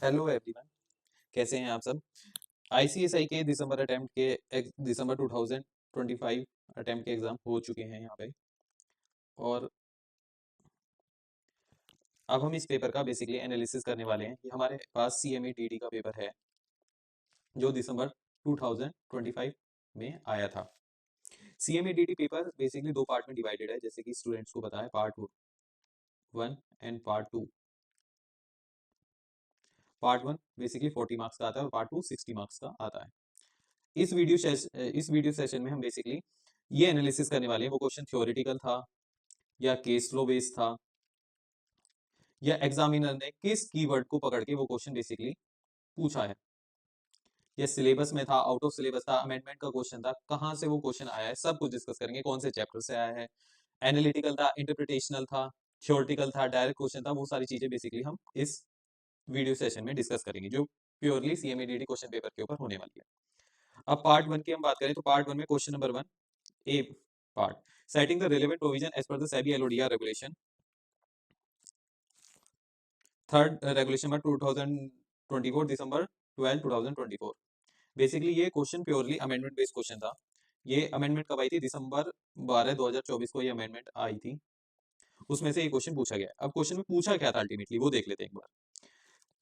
Hello everyone. कैसे हैं आप सब। आईसीएसआई के दिसंबर 2025 अटेम्प्ट के एग्जाम हो चुके हैं यहाँ पे। और अब हम इस पेपर का बेसिकली एनालिसिस करने वाले हैं। ये हमारे पास सीएमए डीडी का पेपर है जो दिसंबर 2025 में आया था। सीएमए डीडी पेपर बेसिकली दो पार्ट में डिवाइडेड है, जैसे कि स्टूडेंट्स को पता है, part 1 and part 2। Part 1 basically 40 marks का आता है और पार्ट 2 60 मार्क्स का आता है। इस वीडियो सेशन में हम बेसिकली ये एनालिसिस करने वाले हैं, वो क्वेश्चन थ्योरेटिकल था या केस लो बेस्ड था, या एग्जामिनर ने किस कीवर्ड को पकड़ के वो क्वेश्चन बेसिकली पूछा है, या सिलेबस में था, आउट ऑफ सिलेबस था, अमेंडमेंट का क्वेश्चन था, कहाँ से वो क्वेश्चन आया है, सब कुछ डिस्कस करेंगे। कौन से चैप्टर से आया है, एनालिटिकल था, इंटरप्रिटेशनल था, थ्योरेटिकल था, डायरेक्ट क्वेश्चन था, वो सारी चीजें बेसिकली हम इस वीडियो सेशन में डिस्कस करेंगे, जो purely CMA DD question paper के ऊपर होने वाली है। अब पार्ट 1 की हम बात करें तो पार्ट 1 में question number 1 A part, setting the relevant provision as per the SEBI LODR regulation, third regulation number 2024 दिसंबर 12 2024। बेसिकली ये question purely amendment based question था। ये अमेंडमेंट कब आई थी? दिसंबर 12 2024 को ये अमेंडमेंट आई थी। उसमें से ये क्वेश्चन पूछा गया है। अब क्वेश्चन में पूछा क्या था अल्टीमेटली वो देख लेते हैं एक बार।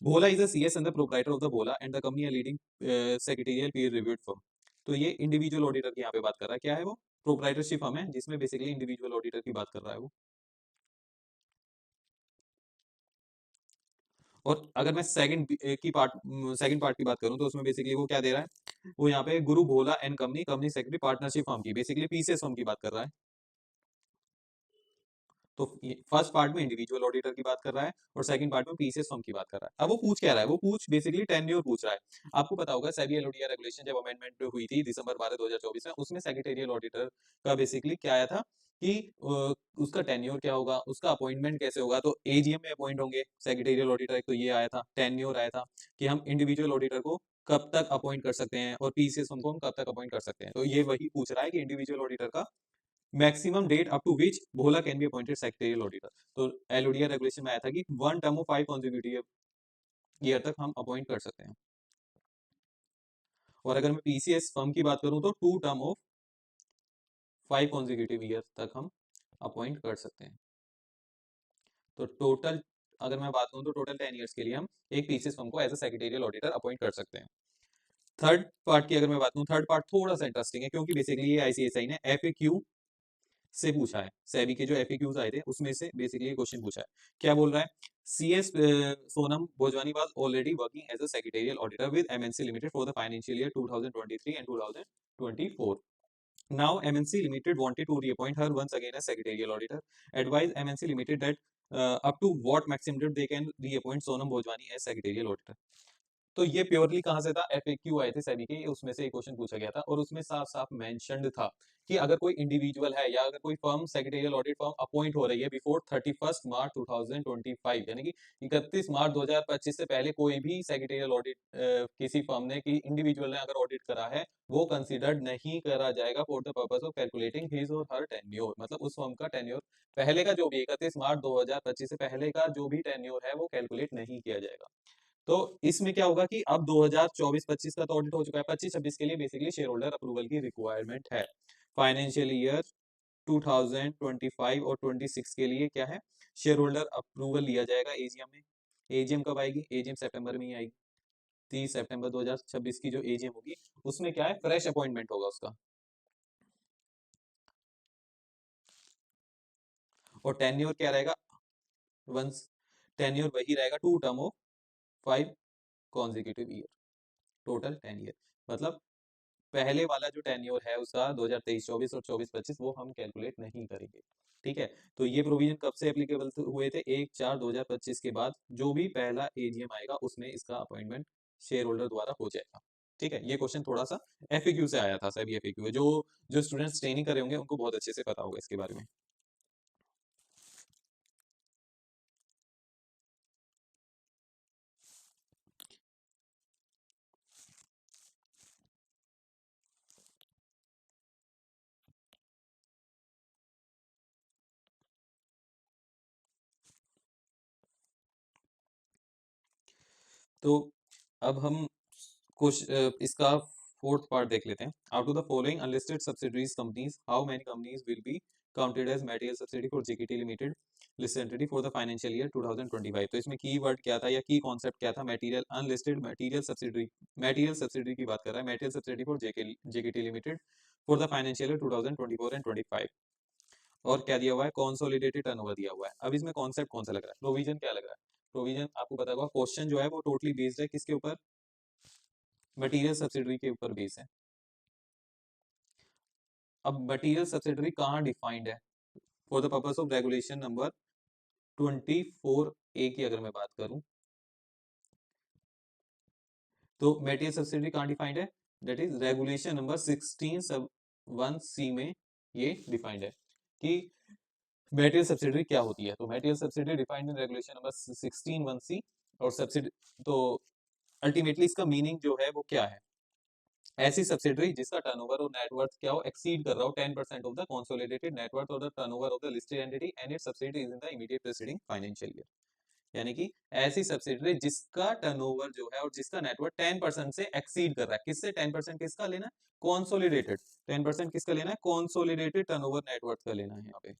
Bhola is the CS and the proprietor of the Bhola and the company leading secretarial peer reviewed firm. तो ये इंडिविजुअल ऑडिटर की यहाँ पे बात कर रहा है। क्या है वो? प्रोप्राइटरशिप फर्म है जिसमें बेसिकली इंडिविजुअल ऑडिटर की बात कर रहा है वो। और अगर मैं सेकंड पार्ट की बात करूं तो उसमें बेसिकली वो क्या दे रहा है? वो यहाँ पे Guru Bhola and company company secretary partnership firm की, बेसिकली पीसीएस फर्म की बात कर रहा है। तो फर्स्ट पार्ट में इंडिविजुअल ऑडिटर की बात कर रहा है और सेकंड पार्ट में पीसीएस फर्म की बात कर रहा है। अब वो पूछ क्या रहा है? वो पूछ बेसिकली टेन्योर पूछ रहा है। आपको पता होगा सेबी एलओडीआर रेगुलेशन जब अमेंडमेंट हुई थी दिसंबर 12 2024 में, उसमें सेक्रेटेरियल ऑडिटर का बेसिकली क्या आया था कि उसका टेन्योर क्या होगा, उसका अपॉइंटमेंट कैसे होगा। तो एजीएम में अपॉइंट होंगे सेक्रेटेरियल ऑडिटर, एक तो ये आया था। टेन्योर आया था कि हम इंडिविजुअल ऑडिटर को कब तक अपॉइंट कर सकते हैं और पीसीएस फर्म को हम कब तक अपॉइंट कर सकते हैं। तो ये वही पूछ रहा है कि इंडिविजुअल ऑडिटर का maximum date up to which Bhola can be appointed secretarial auditor. तो एलओडीआर रेगुलेशन में आया था कि 1 टर्म ऑफ 5 कॉन्जिक्यूटिव ईयर तक हम अपॉइंट कर सकते हैं। और अगर मैं पीसीएस फर्म की बात करूं तो 2 टर्म ऑफ 5 कॉन्जिक्यूटिव ईयर तक हम अपॉइंट कर सकते हैं। तो टोटल अगर मैं बात करूं तो टोटल 10 ईयर्स के लिए हम एक पीसीएस फर्म को as a secretarial auditor appoint कर सकते हैं। थर्ड पार्ट की अगर मैं बात करूं, थर्ड पार्ट थोड़ा सा इंटरेस्टिंग है क्योंकि बेसिकली ये आईसीएसआई ने एफएक्यू से पूछा है। सेबी के जो एफएक्यूज आए थे उसमें से बेसिकली क्वेश्चन पूछा है। क्या बोल रहा है? CS Sonam Bhojwani was already working as a secretarial auditor with MNC limited for the financial year 2023 एंड 2024. Now MNC Limited wanted to reappoint her once again as secretarial auditor. Advise MNC Limited that up to what maximum date they can reappoint Sonam Bhojwani as secretarial auditor. तो ये purely कहाँ से था? FAQ आए थे सेबी के, उसमें से एक क्वेश्चन पूछा गया था और उसमें साफ साफ मेंशन्ड था कि अगर कोई इंडिविजुअल है या अगर कोई firm secretarial audit firm appoint हो रही है बिफोर 31 मार्च 2025, यानी कि 31 मार्च 2025 से पहले कोई भी सेक्रेटेरियल ऑडिट किसी फर्म ने कि इंडिविजुअल ने अगर ऑडिट करा है, वो कंसिडर्ड नहीं करा जाएगा for the purpose of calculating his और हर टेन्योर। मतलब उस फर्म का टेन्योर पहले का जो भी 31 मार्च 2025 से पहले का जो भी टेन्योर है वो कैलकुलेट नहीं किया जाएगा। तो इसमें क्या होगा कि अब 2024-25 का तो ऑडिट हो चुका है, 25-26 के लिए बेसिकली शेयर होल्डर अप्रूवल की रिक्वायरमेंट है। फाइनेंशियल ईयर 2025 और 26 के लिए क्या है? शेयर होल्डर अप्रूवल लिया जाएगा एजीएम में। एजीएम कब आएगी? एजीएम सितंबर में ही आएगी। 30 सितंबर 2026 की जो एजीएम होगी उसमें क्या है? फ्रेश अपॉइंटमेंट होगा उसका। और टेन्योर क्या रहेगा? वंस टेन्योर वही रहेगा, 2 term of 5 consecutive year, total 10 year. मतलब पहले वाला जो टेन्योर है उसका 2023-24 और 24-25 वो हम कैलकुलेट नहीं करेंगे। ठीक है। तो ये प्रोविजन कब से एप्लीकेबल हुए थे? 1/4/2025 के बाद जो भी पहला एजीएम आएगा उसमें इसका अपॉइंटमेंट शेयर होल्डर द्वारा हो जाएगा। ठीक है। ये क्वेश्चन थोड़ा सा एफएक्यू से आया था, सभी एफएक्यू है। जो जो स्टूडेंट्स ट्रेनिंग कर रहे होंगे उनको बहुत अच्छे से पता होगा इसके बारे में। तो अब हम कुछ इसका फोर्थ पार्ट देख लेते हैं। Out of the following unlisted subsidiaries companies how many companies will be counted as material subsidy for JKT limited listed entity for the financial year 2025। तो इसमें की वर्ड क्या था या की कॉन्सेप्ट क्या था? मटेरियल अनलिस्टेड मटेरियल सब्सिडी की बात कर रहा है। Material subsidy for JKT limited for the financial year 2024 and 25। और क्या दिया हुआ है? कंसोलिडेटेड टर्नओवर दिया हुआ है। अब इसमें कॉन्सेप्ट कौन सा लग रहा है? प्रोविजन क्या लग रहा है? प्रोविजन आपको पता होगा, क्वेश्चन जो है वो टोटली बेस्ड है किसके ऊपर? मटेरियल सब्सिडरी के ऊपर बेस है। अब मटेरियल सब्सिडरी कहाँ डिफाइंड है? For the purpose of regulation number 24A की अगर मैं बात करूं, तो मटेरियल सब्सिडरी कहाँ डिफाइंड है? दैट इज रेगुलेशन नंबर 16 सब 1C में ये डिफाइंड है कि मटेरियल सब्सिडरी क्या होती है। तो material subsidiary defined in regulation number 16 1C। और सब्सिडी तो अल्टीमेटली इसका मीनिंग जो है वो क्या है? ऐसी सब्सिडरी जिसका टर्नओवर और नेटवर्थ क्या हो? एक्सीड कर रहा हो 10% ऑफ द कंसोलिडेटेड नेटवर्थ और the turnover of the listed entity and it's subsidy is in the immediate preceding financial year. यानी कि ऐसी सब्सिडरी जिसका टर्नओवर जो है और जिसका नेटवर्थ 10% से एक्सीड कर रहा है। किससे 10%? किसका लेना है? कॉन्सोलिडेटेड। 10% किसका लेना है? कॉन्सोलिडेटेड टर्नओवर नेटवर्थ का लेना है। यहाँ पे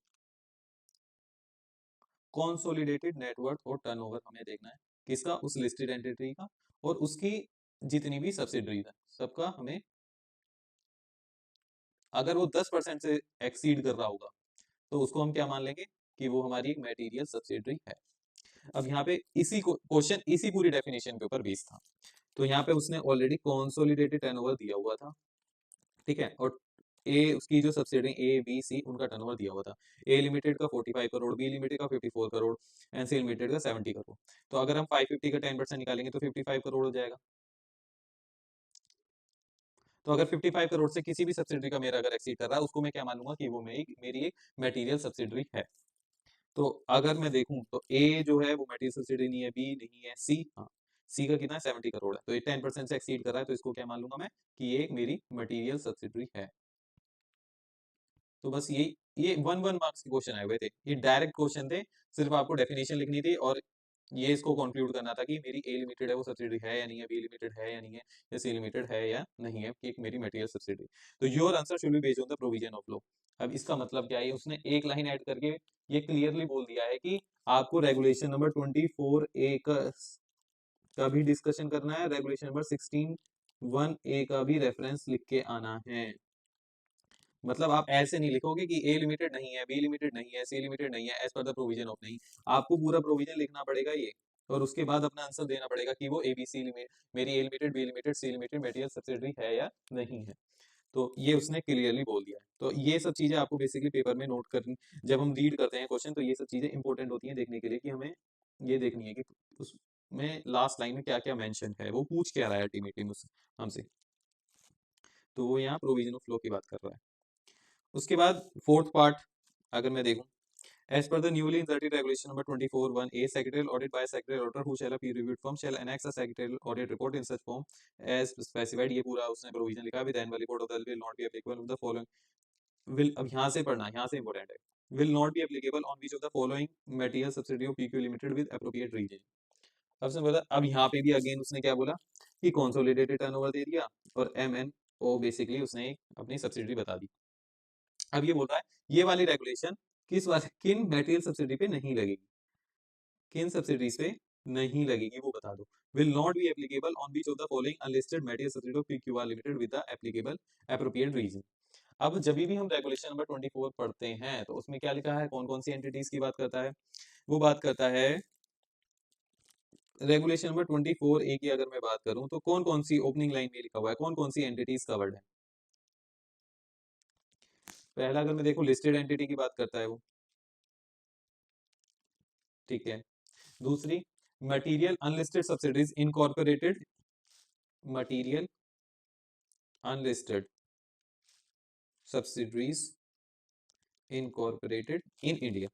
कॉन्सोलिडेटेड नेटवर्थ और टर्नओवर हमें देखना है किसका? उस लिस्टेड एंटिटी का और उसकी जितनी भी सब्सिडरीज है सबका हमें। अगर वो 10% से एक्सीड कर रहा होगा तो उसको हम क्या मान लेंगे? कि वो हमारी एक मटेरियल सब्सिडरी है। अब यहाँ पे इसी क्वेश्चन इसी पूरी डेफिनेशन के ऊपर बेस्ड था। तो यहाँ पे उसने ऑलरेडी कंसोलिडेटेड टर्नओवर दिया हुआ था, ठीक है। और ए उसकी जो सब्सिडरी A B C उनका टर्नओवर दिया हुआ था। ए लिमिटेड का 45 करोड़, बी लिमिटेड का 54 करोड़, एनसी लिमिटेड का 70 करोड़। तो अगर हम 550 का 10% निकालेंगे तो 55 करोड़ हो जाएगा। तो अगर 55 करोड़ से किसी भी सब्सिडरी का मेरा अगर एक्सीड कर रहा है उसको मैं क्या मानूंगा? कि वो मेरी एक मटेरियल सब्सिडरी है। तो अगर मैं देखूं तो ए जो है वो मटेरियल सब्सिडी नहीं है, बी नहीं है, सी हाँ, सी का कितना है? 70 करोड़ है। तो ये 10% से एक्सीड कर रहा है तो इसको क्या मान लूंगा मैं? कि ये एक मेरी मटेरियल सब्सिडरी है। तो बस ये 1 मार्क्स के क्वेश्चन आए हुए थे, ये डायरेक्ट क्वेश्चन थे। सिर्फ आपको डेफिनेशन लिखनी थी और ये इसको कंक्लूड करना था कि मेरी ए लिमिटेड है वो सब्सिडी है या नहीं है, बी लिमिटेड है या नहीं है, या सी लिमिटेड है या नहीं है कि एक मेरी मटेरियल सब्सिडी। तो your answer should be based on the provision of law. अब इसका मतलब क्या है? उसने एक लाइन ऐड करके ये क्लियरली बोल दिया है कि आपको रेगुलेशन नंबर 24A का भी डिस्कशन करना है, रेगुलेशन नंबर 16(1)A का भी रेफरेंस लिख के आना है। मतलब आप ऐसे नहीं लिखोगे कि ए लिमिटेड नहीं है, बी लिमिटेड नहीं है, सी लिमिटेड नहीं है, as per the provision of. नहीं, आपको पूरा प्रोविजन लिखना पड़ेगा ये, और उसके बाद अपना आंसर देना पड़ेगा कि वो एबीसी लिमिट मेरी A limited, B limited, C limited material subsidiary है या नहीं है। तो ये उसने क्लियरली बोल दिया है। तो ये सब चीजें आपको बेसिकली पेपर में नोट करनी, जब हम रीड करते हैं क्वेश्चन तो ये सब चीजें इंपॉर्टेंट होती हैं देखने के लिए कि हमें ये देखनी है कि उसमें लास्ट लाइन में क्या क्या मेंशन है, वो पूछ क्या रहा है अल्टीमेटली मुझसे हमसे। तो वो यहाँ प्रोविजन ऑफ लॉ की बात कर रहा है। उसके बाद फोर्थ पार्ट अगर मैं देखूं, as per the newly inserted regulation number 24(1)A, secretarial audit by a secretarial auditor who shall be reviewed firm shall annex a secretarial audit report in such form as specified। ये पूरा उसने provision लिखा है। then report of the will not be applicable of the following will। अब यहाँ से पढ़ना, यहाँ से इंपॉर्टेंट है। will not be applicable on which of the following material subsidiary of PQ limited with appropriate region। अब से बोला, अब यहाँ पे भी अगेन उसने क्या बोला कि कंसोलिडेटेड टर्नओवर दे दिया और MNO बेसिकली उसने अपनी सब्सिडी बता दी। अब ये बोल रहा है ये वाली रेगुलेशन किस वाले किन मटेरियल सब्सिडी पे नहीं लगेगी, किन सब्सिडीज पे नहीं लगेगी वो बता दो। Will not be applicable on which of the following unlisted material subsidy of PQR limited with the applicable appropriate reason. अब जब भी हम रेगुलेशन नंबर 24 पढ़ते हैं तो उसमें क्या लिखा है? कौन कौन सी एंटिटीज की बात करता है? वो बात करता है रेगुलेशन नंबर 24A की अगर मैं बात करूं तो कौन कौन सी ओपनिंग लाइन में लिखा हुआ है, कौन कौन सी एंटिटीज कवर्ड है? पहला अगर मैं देखूं लिस्टेड एंटिटी की बात करता है वो, ठीक है। दूसरी material unlisted subsidies incorporated, material unlisted subsidiaries incorporated in India.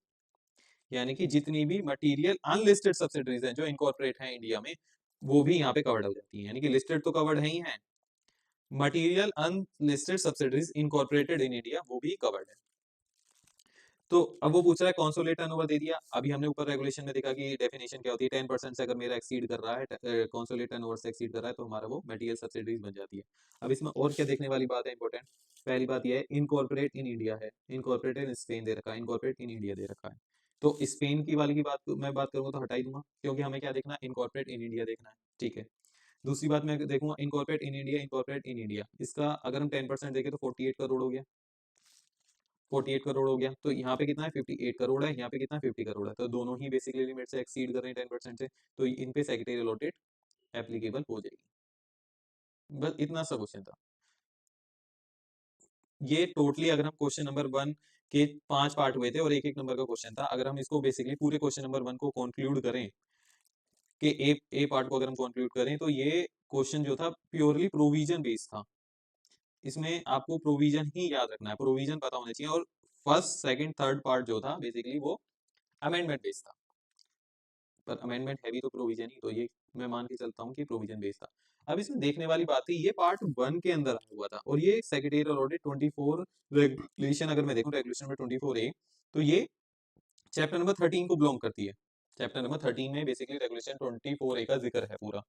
यानी कि जितनी भी मटेरियल अनलिस्टेड सब्सिडरीज हैं जो इनकॉर्पोरेट हैं इंडिया में वो भी यहाँ पे कवर्ड हो जाती हैं। यानी कि लिस्टेड तो कवर्ड है ही है, material unlisted subsidiaries incorporated in India वो भी कवर्ड है। तो अब वो पूछ रहा है कंसोलिडेटेड टर्नओवर दे दिया। अभी हमने ऊपर रेगुलेशन में देखा कि डेफिनेशन क्या होती है, 10% से अगर मेरा एक्सीड कर रहा है, कंसोलिडेटेड टर्नओवर से एक्सीड कर रहा है, तो हमारा वो मटेरियल सब्सिडीज बन जाती है। अब इसमें और क्या देखने वाली बात है इंपॉर्टेंट, पहली बात यह है इनकॉर्पोरेट इन इंडिया है, इनकॉर्पोरेट इन स्पेन दे रखा है, इनकॉर्पोरेट इन इंडिया दे रखा है। तो स्पेन की वाली की बात मैं बात करूंगा तो हटा ही दूंगा, क्योंकि हमें क्या देखना है, इनकॉर्पोरेट इन इंडिया देखना है, ठीक है। दूसरी बात मैं देखूंगा incorporate in India, incorporate in India, इसका अगर हम 10% देखें तो 48 करोड़ हो गया, 48 करोड़ हो गया। तो यहाँ पे कितना है, 58 करोड़ है, यहाँ पे कितना है, 50 करोड़ है। तो दोनों ही बेसिकली लिमिट से एक्सीड कर रहे हैं 10% से, तो इन पे सेक्रेटरी अलॉटेड एप्लीकेबल हो जाएगी। बस इतना सा क्वेश्चन था ये। टोटली अगर हम क्वेश्चन नंबर 1 के 5 पार्ट हुए थे और एक एक नंबर का क्वेश्चन था, अगर हम इसको बेसिकली पूरे क्वेश्चन नंबर 1 को कंक्लूड करें कि ए पार्ट को अगर हम कंक्लूड करें, तो ये क्वेश्चन जो था प्योरली प्रोविजन बेस्ड था। इसमें आपको प्रोविजन ही याद रखना है, प्रोविजन पता होना चाहिए। और फर्स्ट सेकंड थर्ड पार्ट जो था बेसिकली वो अमेंडमेंट बेस्ड था, पर अमेंडमेंट है भी तो प्रोविजन ही, तो ये मैं मान के चलता हूँ कि प्रोविजन बेस्ड था। अब इसमें देखने वाली बात है, ये पार्ट 1 के अंदर आया हुआ था, और ये सेक्रेटरियल ऑडिट 24 रेगुलेशन, अगर मैं देखूं रेगुलेशन में 24A, तो ये चैप्टर नंबर 13 को बिलोंग करती है। चैप्टर नंबर 13 में बेसिकली रेगुलेशन 24A का जिक्र है पूरा,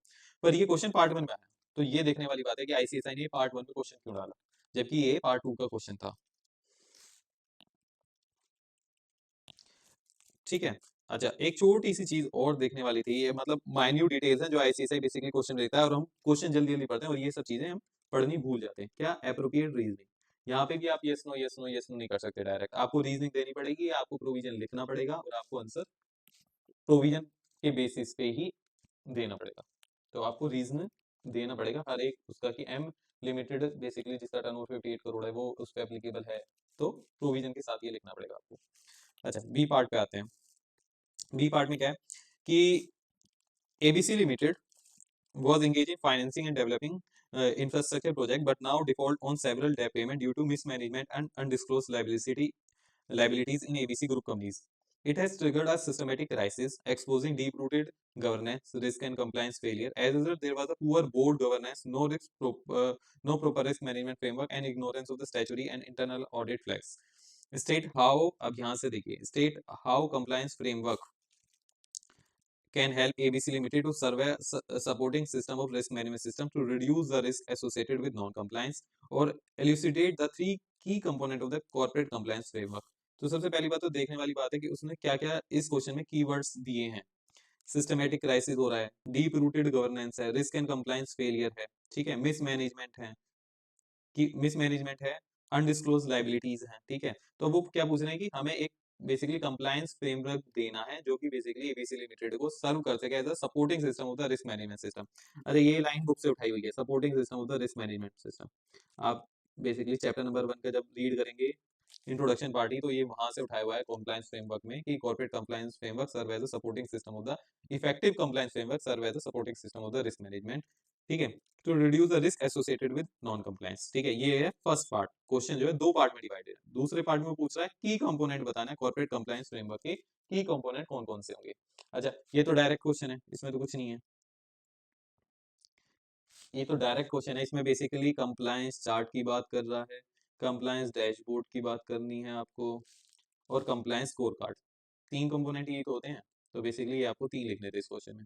पर ये क्वेश्चन पार्ट 1 में आया। तो ये देखने वाली बात है कि आईसीएसआई ने पार्ट 1 में क्वेश्चन क्यों डाला, जबकि ये पार्ट 2 का क्वेश्चन था, ठीक है। अच्छा, एक छोटी सी चीज और देखने वाली थी, ये मतलब माइन्यूट डिटेल्स हैं जो आईसीएसआई बेसिकली क्वेश्चन देता है, और हम क्वेश्चन जल्दी जल्दी पढ़ते हैं और ये सब चीजें हम पढ़नी भूल जाते हैं। क्या, एप्रोप्रिएट रीजनिंग। यहाँ पे भी आप yes no yes no yes no नहीं कर सकते डायरेक्ट, आपको रीजनिंग देनी पड़ेगी, आपको प्रोविजन लिखना पड़ेगा, और आपको आंसर प्रोविजन के बेसिस पे ही देना पड़ेगा। तो आपको रीजन देना पड़ेगा हर एक उसका, कि एम लिमिटेड बेसिकली जिसका टर्नओवर 58 करोड़ है वो उस पर एप्लीकेबल है, तो प्रोविजन के साथ ये लिखना पड़ेगा आपको। अच्छा, बी पार्ट पे आते हैं। बी पार्ट में क्या है कि ABC limited was engaged in financing and developing infrastructure project, but now default on several debt payment due to mismanagement and undisclosed liabilities in ABC group companies. It has triggered a systematic crisis, exposing deep-rooted governance, risk and compliance failure. As a result, there was a poor board governance, no proper risk management framework, and ignorance of the statutory and internal audit flags. State how, अब यहाँ से देखिए, state how compliance framework can help ABC Limited to survey a supporting system of risk management system to reduce the risk associated with non-compliance or elucidate the 3 key component of the corporate compliance framework. तो सबसे पहली बात तो देखने वाली बात है कि उसने क्या क्या इस क्वेश्चन में कीवर्ड्स दिए हैं। सिस्टमेटिक क्राइसिस हो रहा है, डीप रूटेड गवर्नेंस है, रिस्क एंड कंप्लायंस फेलियर है, ठीक है, मिसमैनेजमेंट है, कि मिसमैनेजमेंट है, अनडिस्क्लोज लाइबिलिटीज हैं, ठीक है। तो वो क्या पूछ रहे हैं कि हमें एक बेसिकली कंप्लायंस फ्रेमवर्क देना है जो कि बेसिकली एबीसी लिमिटेड को सर्व कर सके as a supporting system of the risk management system. अरे ये लाइन बुक से उठाई हुई है, supporting system of the risk management system. आप बेसिकली चैप्टर नंबर 1 का जब रीड करेंगे इंट्रोडक्शन पार्टी, तो ये वहां से उठाया हुआ है कॉम्प्लायंस फ्रेमवर्क में, कि corporate compliance framework serve as a supporting system of the effective compliance framework serve as a supporting system of the risk management, ठीक है, to reduce the risk associated with non compliance, ठीक है। ये है first part. Question जो है 2 part में divided है। दूसरे पार्ट में पूछ रहा है की कंपोनेंट बताना है कॉर्पोरेट कंप्लायंस फ्रेमवर्क के, की कंपोनेंट कौन कौन से होंगे। अच्छा, ये तो डायरेक्ट क्वेश्चन है, इसमें तो कुछ नहीं है, ये तो डायरेक्ट क्वेश्चन है। इसमें बेसिकली कंप्लायंस चार्ट की बात कर रहा है, कंप्लायंस डैशबोर्ड की बात करनी है आपको, और कंप्लायंस स्कोर कार्ड। 3 कंपोनेंट ये तो होते हैं, तो बेसिकली ये आपको 3 लिखने थे इस क्वेश्चन में,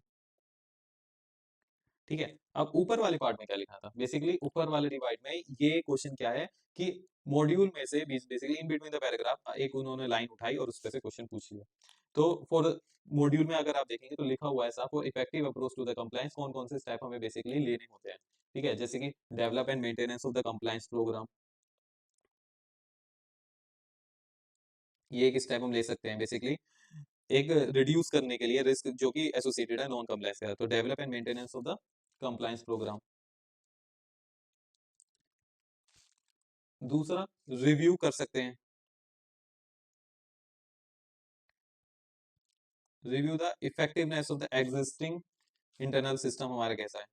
ठीक है। अब ऊपर वाले पार्ट में क्या लिखा था, बेसिकली ऊपर वाले डिवाइड में ये क्वेश्चन क्या है कि मॉड्यूल में से basically in between the paragraph एक उन्होंने लाइन उठाई और उस पे से क्वेश्चन पूछ लिया। तो फॉर मॉड्यूल में अगर आप देखेंगे तो लिखा हुआ है साफ, for effective approach to the compliance कौन कौन से स्टेप हमें बेसिकली लेने होते हैं, ठीक है। जैसे कि develop and maintenance of the compliance program, ये एक स्टेप हम ले सकते हैं बेसिकली, एक रिड्यूस करने के लिए रिस्क जो कि एसोसिएटेड है नॉन कंप्लायंस का, तो develop and maintenance of the compliance program. दूसरा, रिव्यू कर सकते हैं, review the effectiveness of the existing internal system हमारा कैसा है,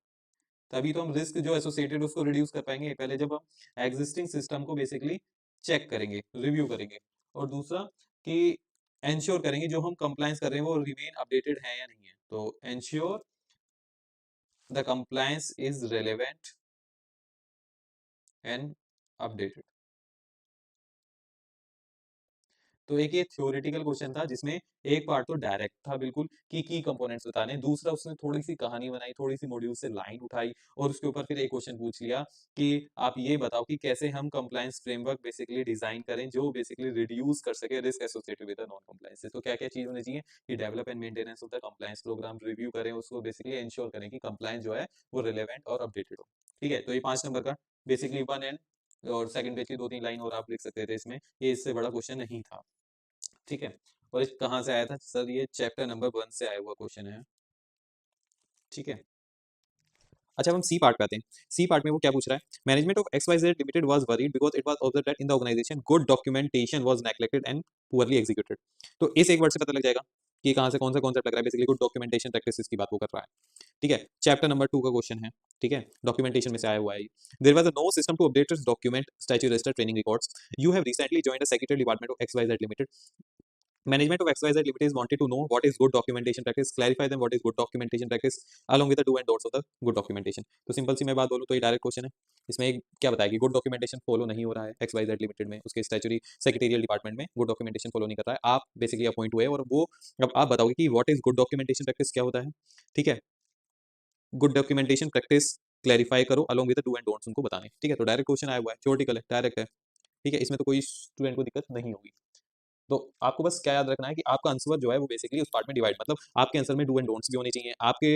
तभी तो हम रिस्क जो एसोसिएटेड उसको रिड्यूस कर पाएंगे, पहले जब हम एग्जिस्टिंग सिस्टम को बेसिकली चेक करेंगे, रिव्यू करेंगे। और दूसरा कि एंश्योर करेंगे जो हम कंप्लायंस कर रहे हैं वो रिमेन अपडेटेड है या नहीं है, तो ensure the compliance is relevant and updated. तो एक ये थ्योरेटिकल क्वेश्चन था जिसमें एक पार्ट तो डायरेक्ट था बिल्कुल कि की कंपोनेंट्स बताने, दूसरा उसने थोड़ी सी कहानी बनाई, थोड़ी सी मॉड्यूल से लाइन उठाई और उसके ऊपर फिर एक क्वेश्चन पूछ लिया कि आप ये बताओ कि कैसे हम कंप्लायंस फ्रेमवर्क बेसिकली डिजाइन करें जो बेसिकली रिड्यूस कर सके risk associated with non compliance. तो क्या क्या चीज होनी चाहिए कि develop and maintenance of the compliance program, review करें उसको, बेसिकली इंश्योर करें कि कंप्लायंस जो है वो रिलेवेंट और अपडेटेड हो। ठीक है, तो ये 5 नंबर का बेसिकली वन एंड और सेकंड पेज की 2-3 लाइन और आप लिख सकते थे इसमें, ये इससे बड़ा क्वेश्चन नहीं था। ठीक है, और ये कहाँ से आया था सर? ये चैप्टर नंबर 1 से आया हुआ क्वेश्चन है। ठीक है, अच्छा अब हम सी पार्ट पे आते हैं। सी पार्ट में वो क्या पूछ रहा है, management of X Y Z limited was worried because it was observe that in the organization good documentation was neglected and poorly executed. तो इस एक वर्ड से पता लग जाएगा कि कहाँ से कौन सा कॉन्सेप्ट लग रहा है, बेसिकली गुड डॉक्यूमेंटेशन प्रैक्टिसेस की बात वो कर रहा है। ठीक है, चैप्टर नंबर 2 का क्वेश्चन है। ठीक है, डॉक्यूमेंटेशन में से आया हुआ है। There was no system to update document statute register training records, you have recently joined the secretary department of X Y Z limited, management of XYZ Limited is wanted to know what is good documentation practice, clarify them what is good documentation practice along with the do and don'ts of the good documentation। तो simple सी मैं बात बोलूँ तो ये direct question है। इसमें एक क्या बताया कि गुड डॉक्यूमेंटेशन फॉलो नहीं हो रहा है XYZ लिमिटेड में, उसके स्टैच्यूटरी सेक्रेटरियल डिपार्टमेंट में गुड डॉक्यूमेंटेशन फॉलो नहीं कर रहा है। आप बेसिकली अपॉइंट हुए और वो अब आप बताओगे कि what is good documentation practice क्या होता है। ठीक है, गुड डॉक्यूमेंटेशन प्रैक्टिस क्लैरिफाई करो along with the do and don'ts उनको बताने। ठीक है, तो डायरेक्ट क्वेश्चन आया हुआ है, थ्योरेटिकल है, डायरेक्ट है। ठीक है, इसमें तो कोई स्टूडेंट को दिक्कत नहीं होगी। तो आपको बस क्या याद रखना है कि आपका आंसर जो है वो बेसिकली उस पार्ट में डिवाइड, मतलब आपके आंसर में डू एंड डोंट्स भी होने चाहिए, आपके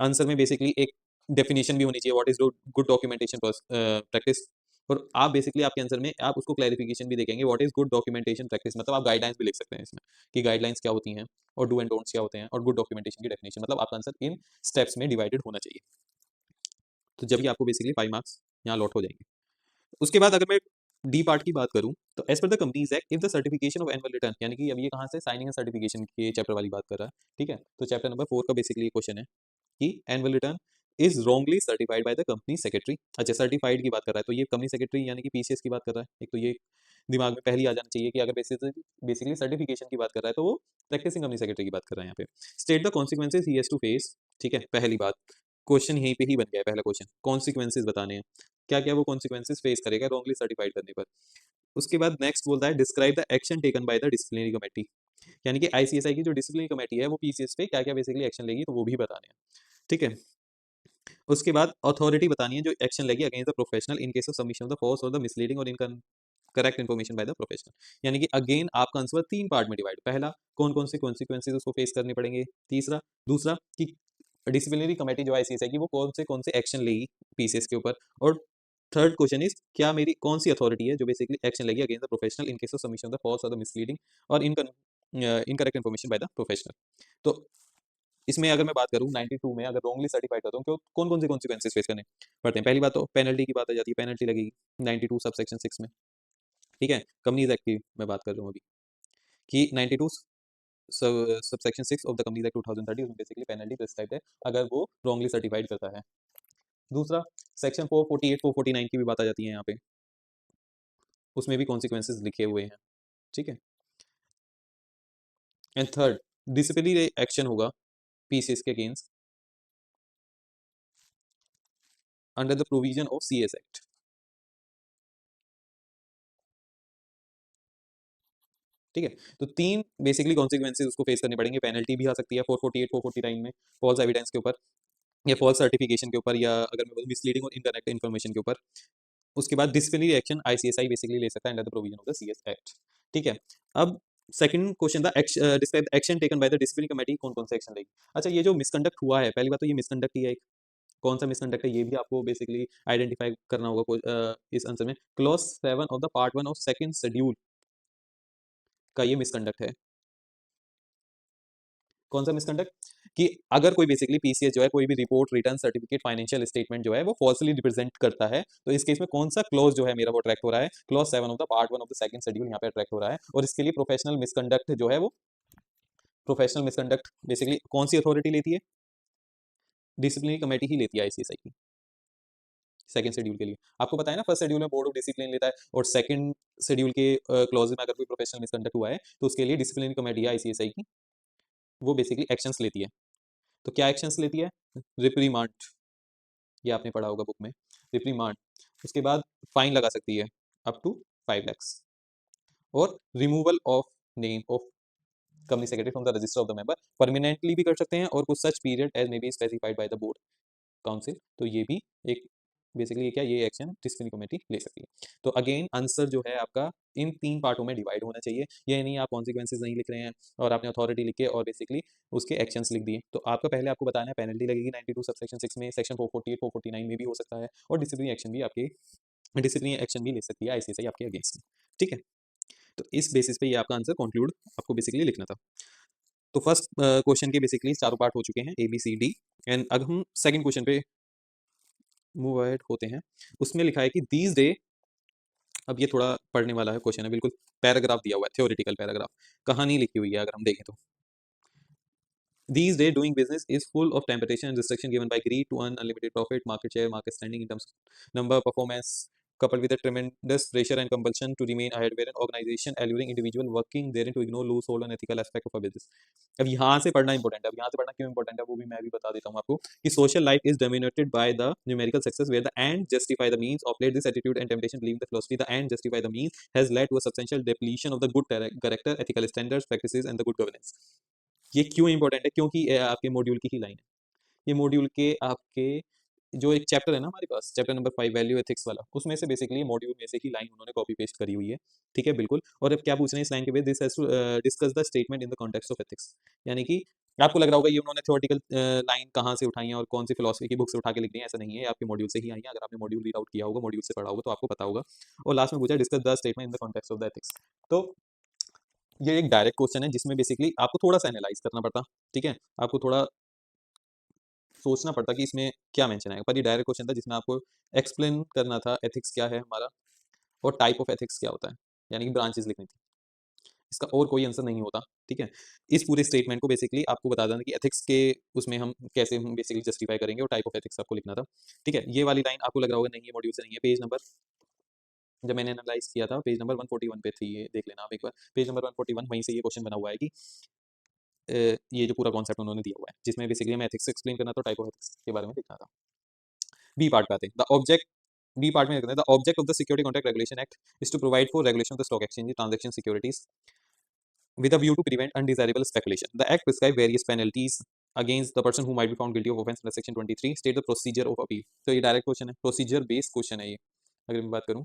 आंसर में बेसिकली एक डेफिनेशन भी होनी चाहिए what is good documentation practice, और आप बेसिकली आपके आंसर में आप उसको क्लैरिफिकेशन भी देखेंगे what is good documentation practice, मतलब आप गाइडलाइंस भी लिख सकते हैं इसमें कि गाइडलाइंस क्या होती हैं और डू एंड डोंट्स क्या होते हैं और गुड डॉक्यूमेंटेशन की डेफिनेशन, मतलब आपका आंसर इन स्टेप्स में डिवाइडेड होना चाहिए। तो जब भी आपको बेसिकली 5 मार्क्स यहाँ लॉट हो जाएंगे। उसके बाद अगर मैं डी पार्ट की बात करूं तो as per the companies act if the certification of annual return, यानी कि अब ये कहां से साइनिंग एंड सर्टिफिकेशन के चैप्टर वाली बात कर रहा है। ठीक है, तो चैप्टर नंबर 4 का बेसिकली क्वेश्चन है कि annual return is wrongly certified by the company secretary. अच्छा, सर्टिफाइड की बात कर रहा है तो ये कंपनी सेक्रेटरी यानी कि पीसीएस की बात कर रहा है। एक तो ये दिमाग में पहले ही आ जाना चाहिए कि अगर बेसिकली सर्टिफिकेशन की बात कर रहा है तो वो प्रैक्टिसिंग कंपनी सेक्रेटरी की बात कर रहा है यहाँ पे। State the consequences he has to face. ठीक है, पहली बात, क्वेश्चन यहीं पे ही बन गया है, पहला क्वेश्चन कॉन्सिक्वेंसेज बताने हैं, क्या क्या वो कॉन्सिक्वेंसेज फेस करेगा रॉन्गली सर्टिफाइड करने पर। उसके बाद नेक्स्ट बोलता है describe the action taken by the disciplinary committee, यानी कि आईसीएसआई की जो डिसिप्लिनरी कमेटी है वो पीसीएस पे क्या क्या बेसिकली एक्शन लेगी तो वो भी बताने हैं। ठीक है, उसके बाद अथॉरिटी बतानी है जो एक्शन लेगी against the professional in case of submission of the false or the misleading or correct information by the professional. यानी कि अगेन आपका आंसर 3 पार्ट में डिवाइड, पहला कौन कौन से कॉन्सिक्वेंसेज उसको फेस करने पड़ेंगे, तीसरा दूसरा कि डिसिप्लिनरी कमेटी जो आईसीएसआई की वो कौन से एक्शन लेगी पीसीएस के ऊपर, और थर्ड क्वेश्चन इज क्या मेरी कौन सी अथॉरिटी है जो बेसिकली एक्शन लेगी against the professional in case of submission of the false or the misleading or incorrect information by the professional. तो इसमें अगर मैं बात करूं 92 में अगर रॉन्गली सर्टिफाइड करता हूं तो कौन कौन से कॉन्सिक्वेंसेज फेस करने पड़ते हैं। पहली बात तो पेनल्टी की बात आ जाती है, पेनल्टी लगेगी 92 सब सेक्शन 6 में। ठीक है, कंपनीज एक्ट की मैं बात कर रहा हूँ अभी कि 92 sub section 6 of the companies act 2030 उसमें बेसिकली पेनल्टी प्रिस्क्राइब्ड है अगर वो रॉन्गली सर्टिफाइड करता है। दूसरा सेक्शन 448 449 की भी बात आ जाती है यहाँ पे, उसमें भी कॉन्सिक्वेंसेज लिखे हुए हैं। ठीक है, एंड थर्ड डिसिप्लिनरी एक्शन होगा पीसीएस के against under the provision of CS act. ठीक है, तो 3 बेसिकली कॉन्सिक्वेंसेज उसको फेस करने पड़ेंगे, पेनल्टी भी आ सकती है 448 449 में फॉल्स एविडेंस के ऊपर या फॉल्स सर्टिफिकेशन के ऊपर, या अगर मैं बोलूँ मिसलीडिंग और इनकरेक्ट इन्फॉर्मेशन के ऊपर। उसके बाद डिसिप्लिनरी एक्शन आईसीएसआई बेसिकली ले सकता है under the provision of the CS act. ठीक है, अब सेकंड क्वेश्चन था describe action taken by the disciplinary committee, कौन कौन से एक्शन लेगी। अच्छा, ये जो मिसकंडक्ट हुआ है, पहली बात तो ये मिसकंडक्ट ही है एक, कौन सा मिसकंडक्ट है ये भी आपको बेसिकली आइडेंटिफाई करना होगा इस आंसर में। Clause 7 of the part 1 of second schedule का ये मिसकंडक्ट है। कौन सा मिसकंडक्ट कि अगर कोई बेसिकली पीसीएस जो है कोई भी report return certificate financial statement जो है वो फॉल्सली रिप्रेजेंट करता है, तो इस केस में कौन सा क्लॉज जो है मेरा वो ट्रैक हो रहा है, clause 7 of the part 1 of the second schedule यहाँ पे ट्रैक हो रहा है। और इसके लिए प्रोफेशनल मिसकंडक्ट जो है वो प्रोफेशनल मिसकंडक्ट बेसिकली कौन सी अथॉरिटी लेती है, डिसिप्लिनरी कमेटी ही लेती है आईसीएसआई की सेकंड शेड्यूल के लिए। आपको पता है ना फर्स्ट शेड्यूल में बोर्ड ऑफ डिसिप्लिन लेता है और सेकंड शेड्यूल के क्लॉज में अगर कोई प्रोफेशनल मिसकंडक्ट हुआ है तो उसके लिए डिसिप्लिनरी कमेटी है आईसीएसआई की, वो बेसिकली एक्शंस लेती है। तो क्या एक्शंस लेती है, रिप्रीमांड, ये आपने पढ़ा होगा बुक में, रिप्रीमांड। उसके बाद फाइन लगा सकती है अप टू 5 लाख। और removal of name of company secretary from the register of the member, permanently भी कर सकते हैं और कुछ such period as may be specified by the board council. तो ये भी एक बेसिकली ये क्या, ये एक्शन डिस्क्रिप्शनरी कमेटी ले सकती है। तो अगेन आंसर जो है आपका इन 3 पार्टों में डिवाइड होना चाहिए। ये नहीं आप कॉन्सिक्वेंसेज नहीं लिख रहे हैं और आपने अथॉरिटी लिख के और बेसिकली उसके एक्शंस लिख दिए। तो आपका पहले आपको बताना है पेनल्टी लगेगी 92 सबसेक्शन 6 में, सेक्शन 448 449 में भी हो सकता है, और डिसिप्लिनरी एक्शन भी आपके डिसिप्लिनरी एक्शन भी ले सकती है आईसीएसआई आपके अगेंस्ट में। ठीक है, तो इस बेसिस पे ये आपका आंसर कंक्लूड आपको बेसिकली लिखना था। तो फर्स्ट क्वेश्चन के बेसिकली चारों पार्ट हो चुके हैं, A B C D. And अब हम सेकंड क्वेश्चन पे मूव अहेड होते हैं। उसमें लिखा है कि दीज डे, अब ये थोड़ा पढ़ने वाला है क्वेश्चन है, बिल्कुल पैराग्राफ दिया हुआ है, थ्योरेटिकल पैराग्राफ, कहानी लिखी हुई है अगर हम देखें तो। These days, doing business is full of temptation and restriction given by greed to earn unlimited profit, market share, market standing in terms of number, performance, coupled with a tremendous pressure and compulsion to remain ahead, where an organization alluring individual working therein to ignore loophole and ethical aspect of a business. अब यहाँ से पढ़ना important है। अब यहाँ से पढ़ना क्यों इंपॉर्टेंट है वो भी मैं भी बता देता हूँ आपको कि social life is dominated by the numerical success where the end justify the means. Of late, this attitude and temptation believing the philosophy the end justify the means has led to a substantial depletion of the good character, ethical standards, practices, and the good governance. ये क्यों important है? क्योंकि आपके module की ही line है। ये module के आपके जो एक चैप्टर है ना हमारे पास, चैप्टर नंबर 5 वैल्यू एथिक्स वाला, उसमें से बेसिकली मॉड्यूल में से ही लाइन उन्होंने कॉपी पेस्ट करी हुई है। ठीक है, बिल्कुल। और अब क्या पूछ रहे हैं इस लाइन के बाद, this has to discuss the statement in the context of ethics. यानी कि आपको लग रहा होगा ये उन्होंने थ्योरेटिकल लाइन कहाँ से उठाई है और कौन सी फिलोसफी की बुक से उठा के लिख दी है, ऐसा नहीं है, ये आपके मॉड्यूल से ही आई है। अगर आपने मॉड्यूल रीड आउट किया होगा, मॉड्यूल से पढ़ा होगा तो आपको पता होगा। और लास्ट में पूछा discuss the statement in the context of the ethics. तो ये एक डायरेक्ट क्वेश्चन है जिसमें बेसिकली आपको थोड़ा सा एनालाइज करना पड़ता। ठीक है, आपको थोड़ा सोचना पड़ता कि इसमें क्या मेंशन है, पर ये डायरेक्ट क्वेश्चन था जिसमें आपको एक्सप्लेन करना था एथिक्स क्या है हमारा और टाइप ऑफ एथिक्स क्या होता है, यानी कि ब्रांचेस लिखनी थी। इसका और कोई आंसर नहीं होता। ठीक है, इस पूरे स्टेटमेंट को बेसिकली आपको बता देना कि एथिक्स के उसमें हम कैसे हम बेसिकली जस्टिफाई करेंगे और टाइप ऑफ एथिक्स आपको लिखना था। ठीक है, ये वाली लाइन आपको लग रहा होगा नहीं ये मॉड्यूल से नहीं है। पेज नंबर, जब मैंने एनालाइज किया था पेज नंबर 141 पे थी, ये देख लेना आप एक बार, पेज नंबर 141, वहीं से ये क्वेश्चन बना हुआ है कि ये जो पूरा कॉन्सेप्ट उन्होंने दिया हुआ है जिसमें बेसिकली हमें एथिक्स एक्सप्लेन करना था, टाइप ऑफ एथिक्स के बारे में लिखना था। बी पार्ट पे आते हैं। द ऑब्जेक्ट, बी पार्ट में लिखते हैं the object of the security contract regulation act is to provide for regulation of the stock exchange transaction securities with a view to prevent undesirable speculation. The act prescribes various penalties against the person who might be found guilty of offense under section 23. State the procedure of appeal. तो ये direct question है, procedure based question है ये। अगर मैं बात करूं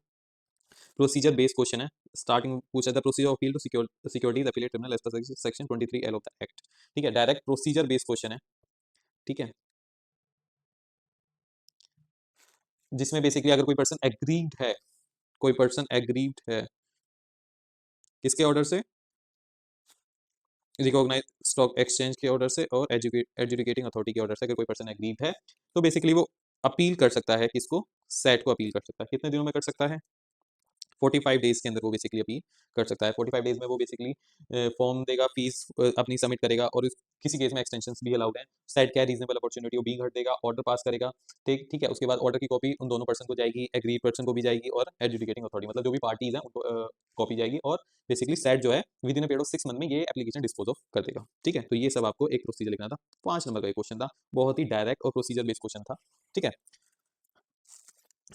procedure based question है, स्टार्टिंग पूछा था procedure of appeal to securities appellate tribunal as per सेक्शन 23L ऑफ द एक्ट। ठीक है, डायरेक्ट प्रोसीजर बेस्ड क्वेश्चन है। ठीक है, जिसमें बेसिकली अगर कोई पर्सन एग्रीड है, कोई पर्सन एग्रीड है किसके ऑर्डर से, रिकॉग्नाइज स्टॉक एक्सचेंज के ऑर्डर से और एजुकेटिंग अथॉरिटी के ऑर्डर से, अगर कोई पर्सन एग्रीड है तो बेसिकली वो अपील कर सकता है, किसको, सेट को अपील कर सकता है। कितने दिनों में कर सकता है, 45 डेज के अंदर वो बेसिकली अपील कर सकता है। 45 डेज में वो बेसिकली फॉर्म देगा, फीस अपनी सबमिट करेगा, और किसी केस में एक्सटेंशंस भी अलाउड हैं। सेट क्या रीजनेबल अपॉर्चुनिटी, वो बी घट देगा, ऑर्डर पास करेगा। ठीक है, उसके बाद ऑर्डर की कॉपी उन दोनों पर्सन को जाएगी, एग्रीड पर्सन को भी जाएगी और एजुकेटिंग अथॉरिटी, मतलब जो भी पार्टीज हैं उनको कॉपी जाएगी, और बेसिकली सेट जो है with in a period of 6 month में ये एप्लीकेशन डिस्पोज ऑफ कर देगा। ठीक है, तो ये सब आपको एक प्रोसीजर लिखना था। 5 नंबर का क्वेश्चन था, बहुत ही डायरेक्ट और प्रोसीजर बेस्ड क्वेश्चन था। ठीक है,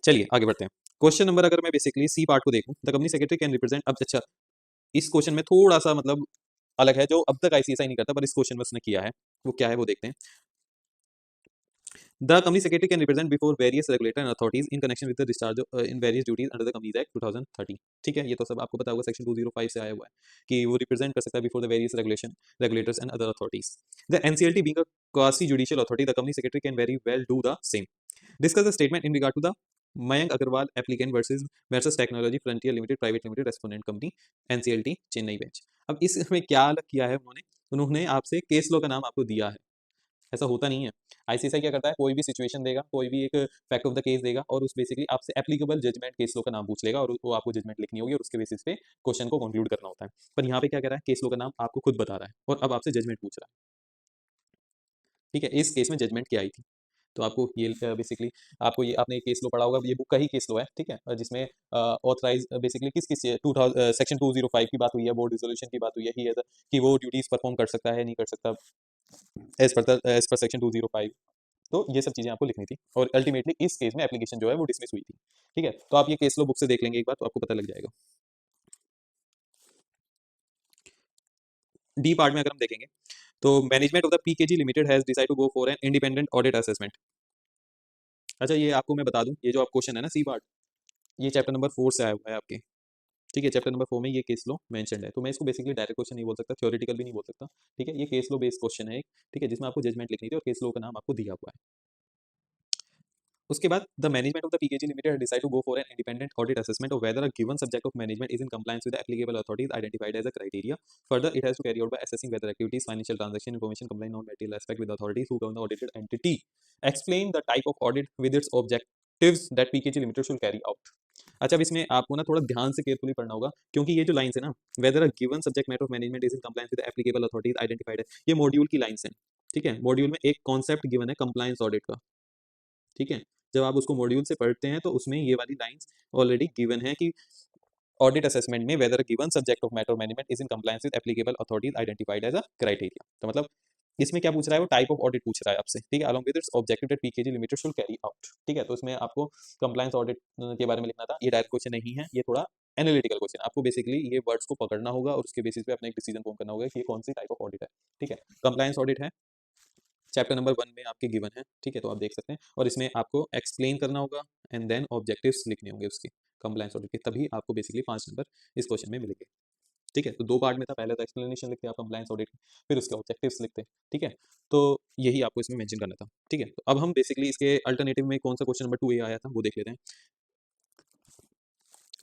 चलिए आगे बढ़ते हैं। क्वेश्चन नंबर अगर मैं बेसिकली सी पार्ट को देखूं, the company secretary can represent, अब अच्छा इस क्वेश्चन में थोड़ा सा मतलब अलग है जो अब तक आईसीएसआई नहीं करता, पर इस क्वेश्चन में उसने किया है, वो क्या है वो देखते हैं। The company secretary can represent before various regulator and authorities in connection with the discharge in various duties under the companies act 2013। ठीक है, ये तो सब आपको पता होगा, सेक्शन 205 से आया हुआ है कि वो रिप्रेजेंट कर सकता है before the various regulators and other authorities. The NCLT being a quasi judicial authority, the company secretary can very well do the same. Discuss the statement in regard to the Mayank Agarwal applicant versus Technology Frontier Limited Private Limited Respondent Company NCLT Chennai bench. अब इसमें क्या अलग किया है उन्होंने, उन्होंने आपसे case law का नाम आपको दिया है। ऐसा होता नहीं है। आईसीएसआई क्या करता है, कोई भी सिचुएशन देगा, कोई भी एक फैक्ट ऑफ द केस देगा और उस बेसिकली आपसे एप्लीकेबल जजमेंट केस लॉ का नाम पूछ लेगा और वो आपको जजमेंट लिखनी होगी और उसके बेसिस पे क्वेश्चन को कंक्लूड करना होता है। पर यहाँ पे क्या कर रहा है, केस लॉ का नाम आपको खुद बता रहा है और अब आपसे जजमेंट पूछ रहा है। ठीक है, इस केस में जजमेंट क्या आई थी, तो आपको ये बेसिकली आपको ये आपने केस लो पढ़ा होगा, ये बुक का ही केस लो है। ठीक है, जिसमें ऑथराइज बेसिकली किस किस 2000 सेक्शन 205 की बात हुई है, बोर्ड रिजोल्यूशन की बात हुई है कि वो ड्यूटीज परफॉर्म कर सकता है नहीं कर सकता एज पर सेक्शन 205। तो ये सब चीजें आपको लिखनी थी और अल्टीमेटली इस केस में एप्लीकेशन जो है वो डिसमिस हुई थी। ठीक है, तो आप ये केस लो बुक से देख लेंगे एक बार तो आपको पता लग जाएगा। डी पार्ट में अगर हम देखेंगे तो management of the PKG limited has decide to go for an independent audit assessment. अच्छा ये आपको मैं बता दूं, ये जो आप क्वेश्चन है ना सी पार्ट, ये चैप्टर नंबर 4 से आया हुआ है आपके। ठीक है, चैप्टर नंबर 4 में ये केस लो मेंशन्ड है, तो मैं इसको बेसिकली डायरेक्ट क्वेश्चन नहीं बोल सकता, थ्योरेटिकल भी नहीं बोल सकता। ठीक है, ये केस लो बेस्ड क्वेश्चन है एक, ठीक है, जिसमें आपको जजमेंट लिखनी थी और केस लो का नाम आपको दिया हुआ है। उसके बाद the management of the PKG limited decide to go for an independent audit assessment of whether a given subject of management is in compliance with the applicable authorities identified as a criteria. Further it has to carry out by assessing whether activities financial transaction information complying non material aspect with authorities who govern the audited entity, explain the type of audit with its objectives that PKG limited should carry out. अच्छा, अब इसमें आपको ना थोड़ा ध्यान से carefully पढ़ना होगा, क्योंकि ये जो लाइंस है ना, weather a given subject matter of management is in compliance with applicable authorities identified है, ये मॉड्यूल की लाइंस हैं। ठीक है, मॉड्यूल में एक कॉन्सेप्ट गिवन है कंप्लायंस ऑडिट का। ठीक है, जब आप उसको मॉड्यूल से पढ़ते हैं तो उसमें ये वाली लाइंस ऑलरेडी गिवन है कि ऑडिट असेसमेंट में whether given subject of matter management is in compliance with applicable authorities identified as a criteria. तो मतलब इसमें क्या पूछ रहा है, वो टाइप ऑफ ऑडिट पूछ रहा है आपसे। ठीक है, along with its objective that PKG limited should carry out. ठीक है, तो इसमें आपको कंप्लायंस ऑडिट के बारे में लिखना था। ये डायरेक्ट क्वेश्चन नहीं है, ये थोड़ा एनालिटिकल क्वेश्चन। आपको बेसिकली ये वर्ड्स को पकड़ना होगा और उसके बेसिस पे अपना एक डिसीजन फॉर्म करना होगा कि ये कौन सी टाइप ऑफ ऑडिट है। ठीक है, कंप्लायंस ऑडिट है, चैप्टर नंबर 1 में आपके गिवन है। ठीक है, तो आप देख सकते हैं, और इसमें आपको एक्सप्लेन करना होगा एंड देन ऑब्जेक्टिव्स लिखने होंगे उसके कंप्लायंस ऑडिट के, तभी आपको बेसिकली 5 नंबर इस क्वेश्चन में मिलेंगे। ठीक है, तो 2 पार्ट में था, पहले तो एक्सप्लेनेशन लिखते आप कंप्लायंस ऑडिट, फिर उसके ऑब्जेक्टिव्स लिखते। ठीक है, तो यही आपको इसमें मेंशन करना था। ठीक है, तो अब हम बेसिकली इसके अल्टरनेटिव में कौन सा क्वेश्चन नंबर 2 ए आया था वो देख लेते हैं।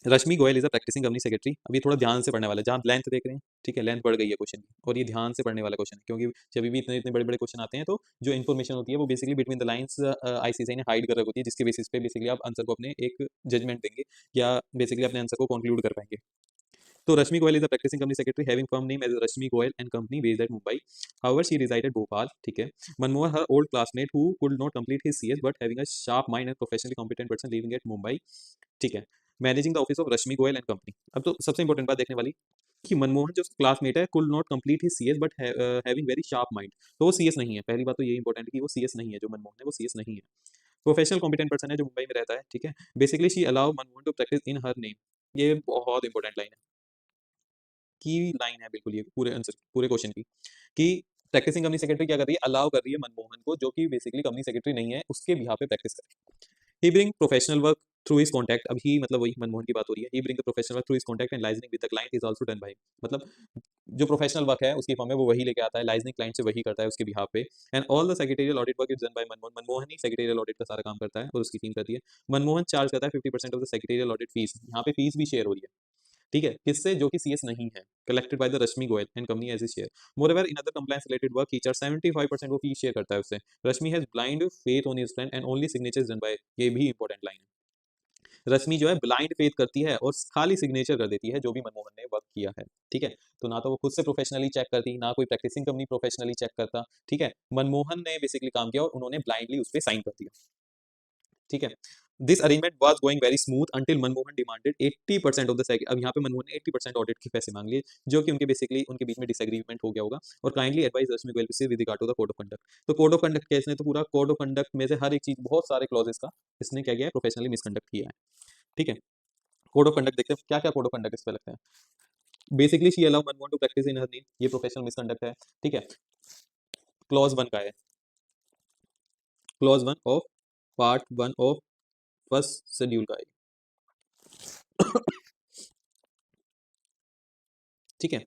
Rashmi Goyal is a practising company secretary. अभी थोड़ा ध्यान से पढ़ने वाला है, जहाँ लेंथ देख रहे हैं, ठीक है, लेंथ बढ़ गई है क्वेश्चन की, और ये ध्यान से पढ़ने वाला क्वेश्चन है, क्योंकि जब भी इतने इतने बड़े बड़े क्वेश्चन आते हैं तो जो इन्फॉर्मेशन होती है वो basically between the lines ICSI ने हाइड कर रखी होती है, जिसके बेसिस पे बेसिकली आप आंसर को अपने एक जजमेंट देंगे या बेसिकली अपने आंसर को कंक्लूड कर पाएंगे। तो Rashmi Goyal is a practising company secretary having firm name as Rashmi Goyal and company based at Mumbai. However she resided Bhopal. ठीक है, Manmohan her old classmate who could not complete his CS but having a sharp mind and professionally competent person living at Mumbai. ठीक है, managing the office of Rashmi Goyal and company. अब तो सबसे important बात देखने वाली कि मनमोहन जो क्लासमेट है कुल not complete he CS but having very sharp mind, तो वो सीएस नहीं है। पहली बात तो ये इंपॉर्टेंट है कि वो सीएस नहीं है, जो मनमोहन है वो सीएस नहीं है। प्रोफेशनल कॉम्पिटेंट पर्सन है, जो मुंबई में रहता है। ठीक है, basically she allow Manmohan to practice in her name. ये बहुत इंपॉर्टेंट लाइन है, की लाइन है बिल्कुल, ये पूरे आंसर पूरे क्वेश्चन की, कि प्रैक्टिसिंग कंपनी सेक्रेटरी क्या कर रही है, अलाउ कर रही है मनमोहन को, जो कि बेसिकली कंपनी सेक्रेटरी नहीं है, उसके बिहाफ पे प्रैक्टिस कर। ही bring professional work through his contact. अब ही मतलब वही मनमोहन की बात हो रही है। ही bring the professional work through his contact and liaisoning with the client is also done by, मतलब जो प्रोफेशनल वर्क है उसकी फॉर्म में वो वही लेके आता है, लाइजनिंग क्लाइंट से वही करता है उसके बिहाफ पे। And all the secretarial audit work is done bye Manmohan. Manmohan he secretarial audit का सारा काम करता है और उसकी टीम करती है। मनमोहन चार्ज करता है 50% of the secretarial audit fees. यहाँ पे फीस भी शेयर हो रही है। ठीक है, किससे, जो कि सीएस नहीं है, collected by the Rashmi Goyal and company as a share. Moreover in other compliance related work he charge 75% वो फीस शेयर करता है उससे। Rashmi has blind faith on his friend and only signature is done by, ये भी important line है। रश्मि जो है blind faith करती है और खाली सिग्नेचर कर देती है जो भी मनमोहन ने वर्क किया है। ठीक है, तो ना तो वो खुद से प्रोफेशनली चेक करती, ना कोई प्रैक्टिसिंग कंपनी प्रोफेशनली चेक करता। ठीक है, मनमोहन ने बेसिकली काम किया और उन्होंने ब्लाइंडली उस पर साइन कर दिया। ठीक है, this arrangement was going very smooth until Manmohan demanded 80% of the secretary. अब यहाँ पे मनमोहन ने 80% ऑडिट के पैसे मांग लिए, जो कि उनके बेसिकली उनके बीच में डिसएग्रीमेंट हो गया होगा। और काइंडली एडवाइस रश्मि गोयल से with regard to the code of conduct. तो कोड ऑफ कंडक्ट केस ने तो पूरा कोड ऑफ कंडक्ट में से हर एक चीज, बहुत सारे क्लॉजेस का इसने क्या किया है, प्रोफेशनली मिसकंडक्ट किया है। ठीक है, कोड ऑफ कंडक्ट देखते हैं क्या क्या कोड ऑफ कंडक्ट इस पे लगते हैं। Basically she allow Manmohan to practice in her name, ये प्रोफेशनल मिसकंडक्ट है। ठीक है, क्लॉज 1 का है, clause 1 of part 1 of first schedule का है। ठीक है,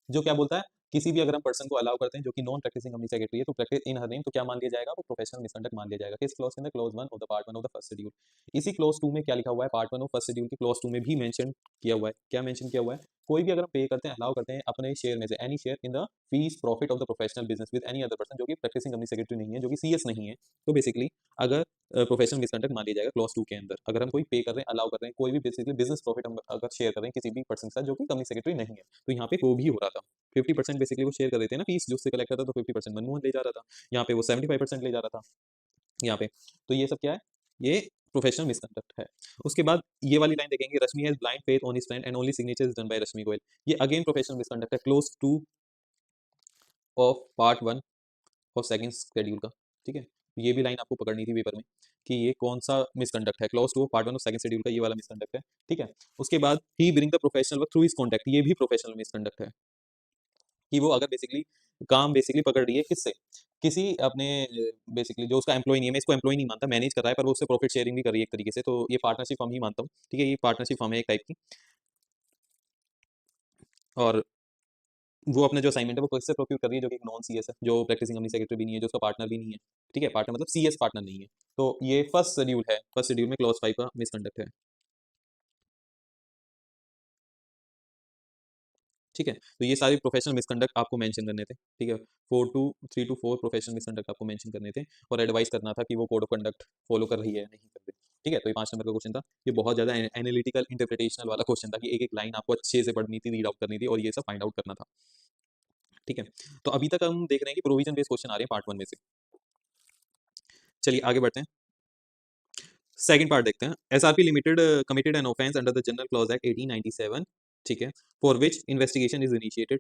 जो क्या बोलता है, किसी भी अगर हम पर्सन को अलाउ करते हैं जो कि नॉन प्रैक्टिसिंग कंपनी सेक्रेटरी है, तो प्रैक्टिस इन हर नेम, तो क्या मान लिया जाएगा, वो प्रोफेशनल मिसकंडक्ट मान लिया जाएगा। किस क्लॉज के अंदर, clause 1 of the part 1 of the first schedule. इसी क्लॉज 2 में क्या लिखा हुआ है, पार्ट 1 ऑफ फर्स्ट शेड्यूल की क्लॉज 2 में भी मेंशन किया हुआ है। क्या मेंशन किया हुआ है, कोई भी अगर हम पे करते हैं, अलाउ करते हैं अपने शेयर में से any share in the fees profit of the professional business with any other person, जो कि प्रैक्टिसिंग कंपनी सेक्रेटरी नहीं है, जो कि सीएस नहीं है, तो बेसिकली अगर प्रोफेशनल मिसकंडक्ट मान लिया जाएगा क्लॉज 2 के अंदर। अगर हम कोई पे कर रहे हैं, अलाउ कर रहे हैं, कोई भी बेसिकली बिजनेस प्रॉफिट हम अगर शेयर कर रहे हैं किसी भी पर्सन के साथ जो कि कंपनी सेक्रेटरी नहीं है, तो यहाँ पे वो भी हो रहा था। 50% बेसिकली वो शेयर कर देते हैं ना फीस, जो उससे कलेक्ट करता था, तो 50% मनमोहन ले जा रहा था। यहाँ पे वो 75% ले जा रहा था यहाँ पे। तो ये सब क्या है, ये प्रोफेशनल मिसकंडक्ट है। उसके बाद ये वाली लाइन देखेंगे, Rashmi has blind faith on his friend and only signature is done by Rashmi Goyal. ये अगेन प्रोफेशनल मिसकंडक्ट है, clause 2 of part 1 of second schedule का। ठीक है, ये भी लाइन आपको पकड़नी थी पेपर में कि ये कौन सा मिसकंडक्ट है, clause 2 of part 1 of second schedule का ये वाला मिसकंडक्ट है। ठीक है, उसके बाद ही bring the professional work through his contact, ये भी प्रोफेशनल मिसकंडक्ट है। कि वो अगर बेसिकली काम बेसिकली पकड़ रही है किससे, किसी अपने बेसिकली जो उसका एम्प्लॉय नहीं है, मैं इसको एम्प्लॉय नहीं मानता, मैनेज कर रहा है, पर वो उससे प्रॉफिट शेयरिंग भी कर रही है एक तरीके से, तो ये पार्टनरशिप फर्म ही मानता हूँ, ठीक है, ये पार्टनरशिप फर्म है एक टाइप की। और वो अपने जो असाइनमेंट है वो किससे प्रोक्यूर कर रही है, जो कि एक नॉन सीएस है, जो प्रैक्टिसिंग कंपनी सेक्रेटरी भी नहीं है, जो उसका पार्टनर भी नहीं है, ठीक है, पार्टनर मतलब सीएस पार्टनर नहीं है। तो ये फर्स्ट शेड्यूल है, फर्स्ट शेड्यूल में क्लॉज 5 का मिसकंडक्ट है, ठीक है। तो ये सारे प्रोफेशनल मिसकंडक्ट आपको मेंशन करने थे, ठीक है, 3 to 4 प्रोफेशनल मिसकंडक्ट आपको मेंशन करने थे, और एडवाइस करना था कि वो कोड ऑफ कंडक्ट फॉलो कर रही है नहीं कर रही, ठीक है। तो ये 5 नंबर का क्वेश्चन था, ये बहुत ज्यादा एनालिटिकल इंटरप्रिटेशनल वाला क्वेश्चन था कि एक एक लाइन आपको अच्छे से पढ़नी थी, रीड आउट करनी थी, और ये सब फाइंड आउट करना था, ठीक है। तो अभी तक हम देख रहे हैं कि प्रोविजन बेस्ड क्वेश्चन आ रहे हैं पार्ट 1 में से। चलिए आगे बढ़ते हैं, सेकंड पार्ट देखते हैं। SRP limited committed an offence under the general clause act 1897, ठीक है, for which investigation is initiated.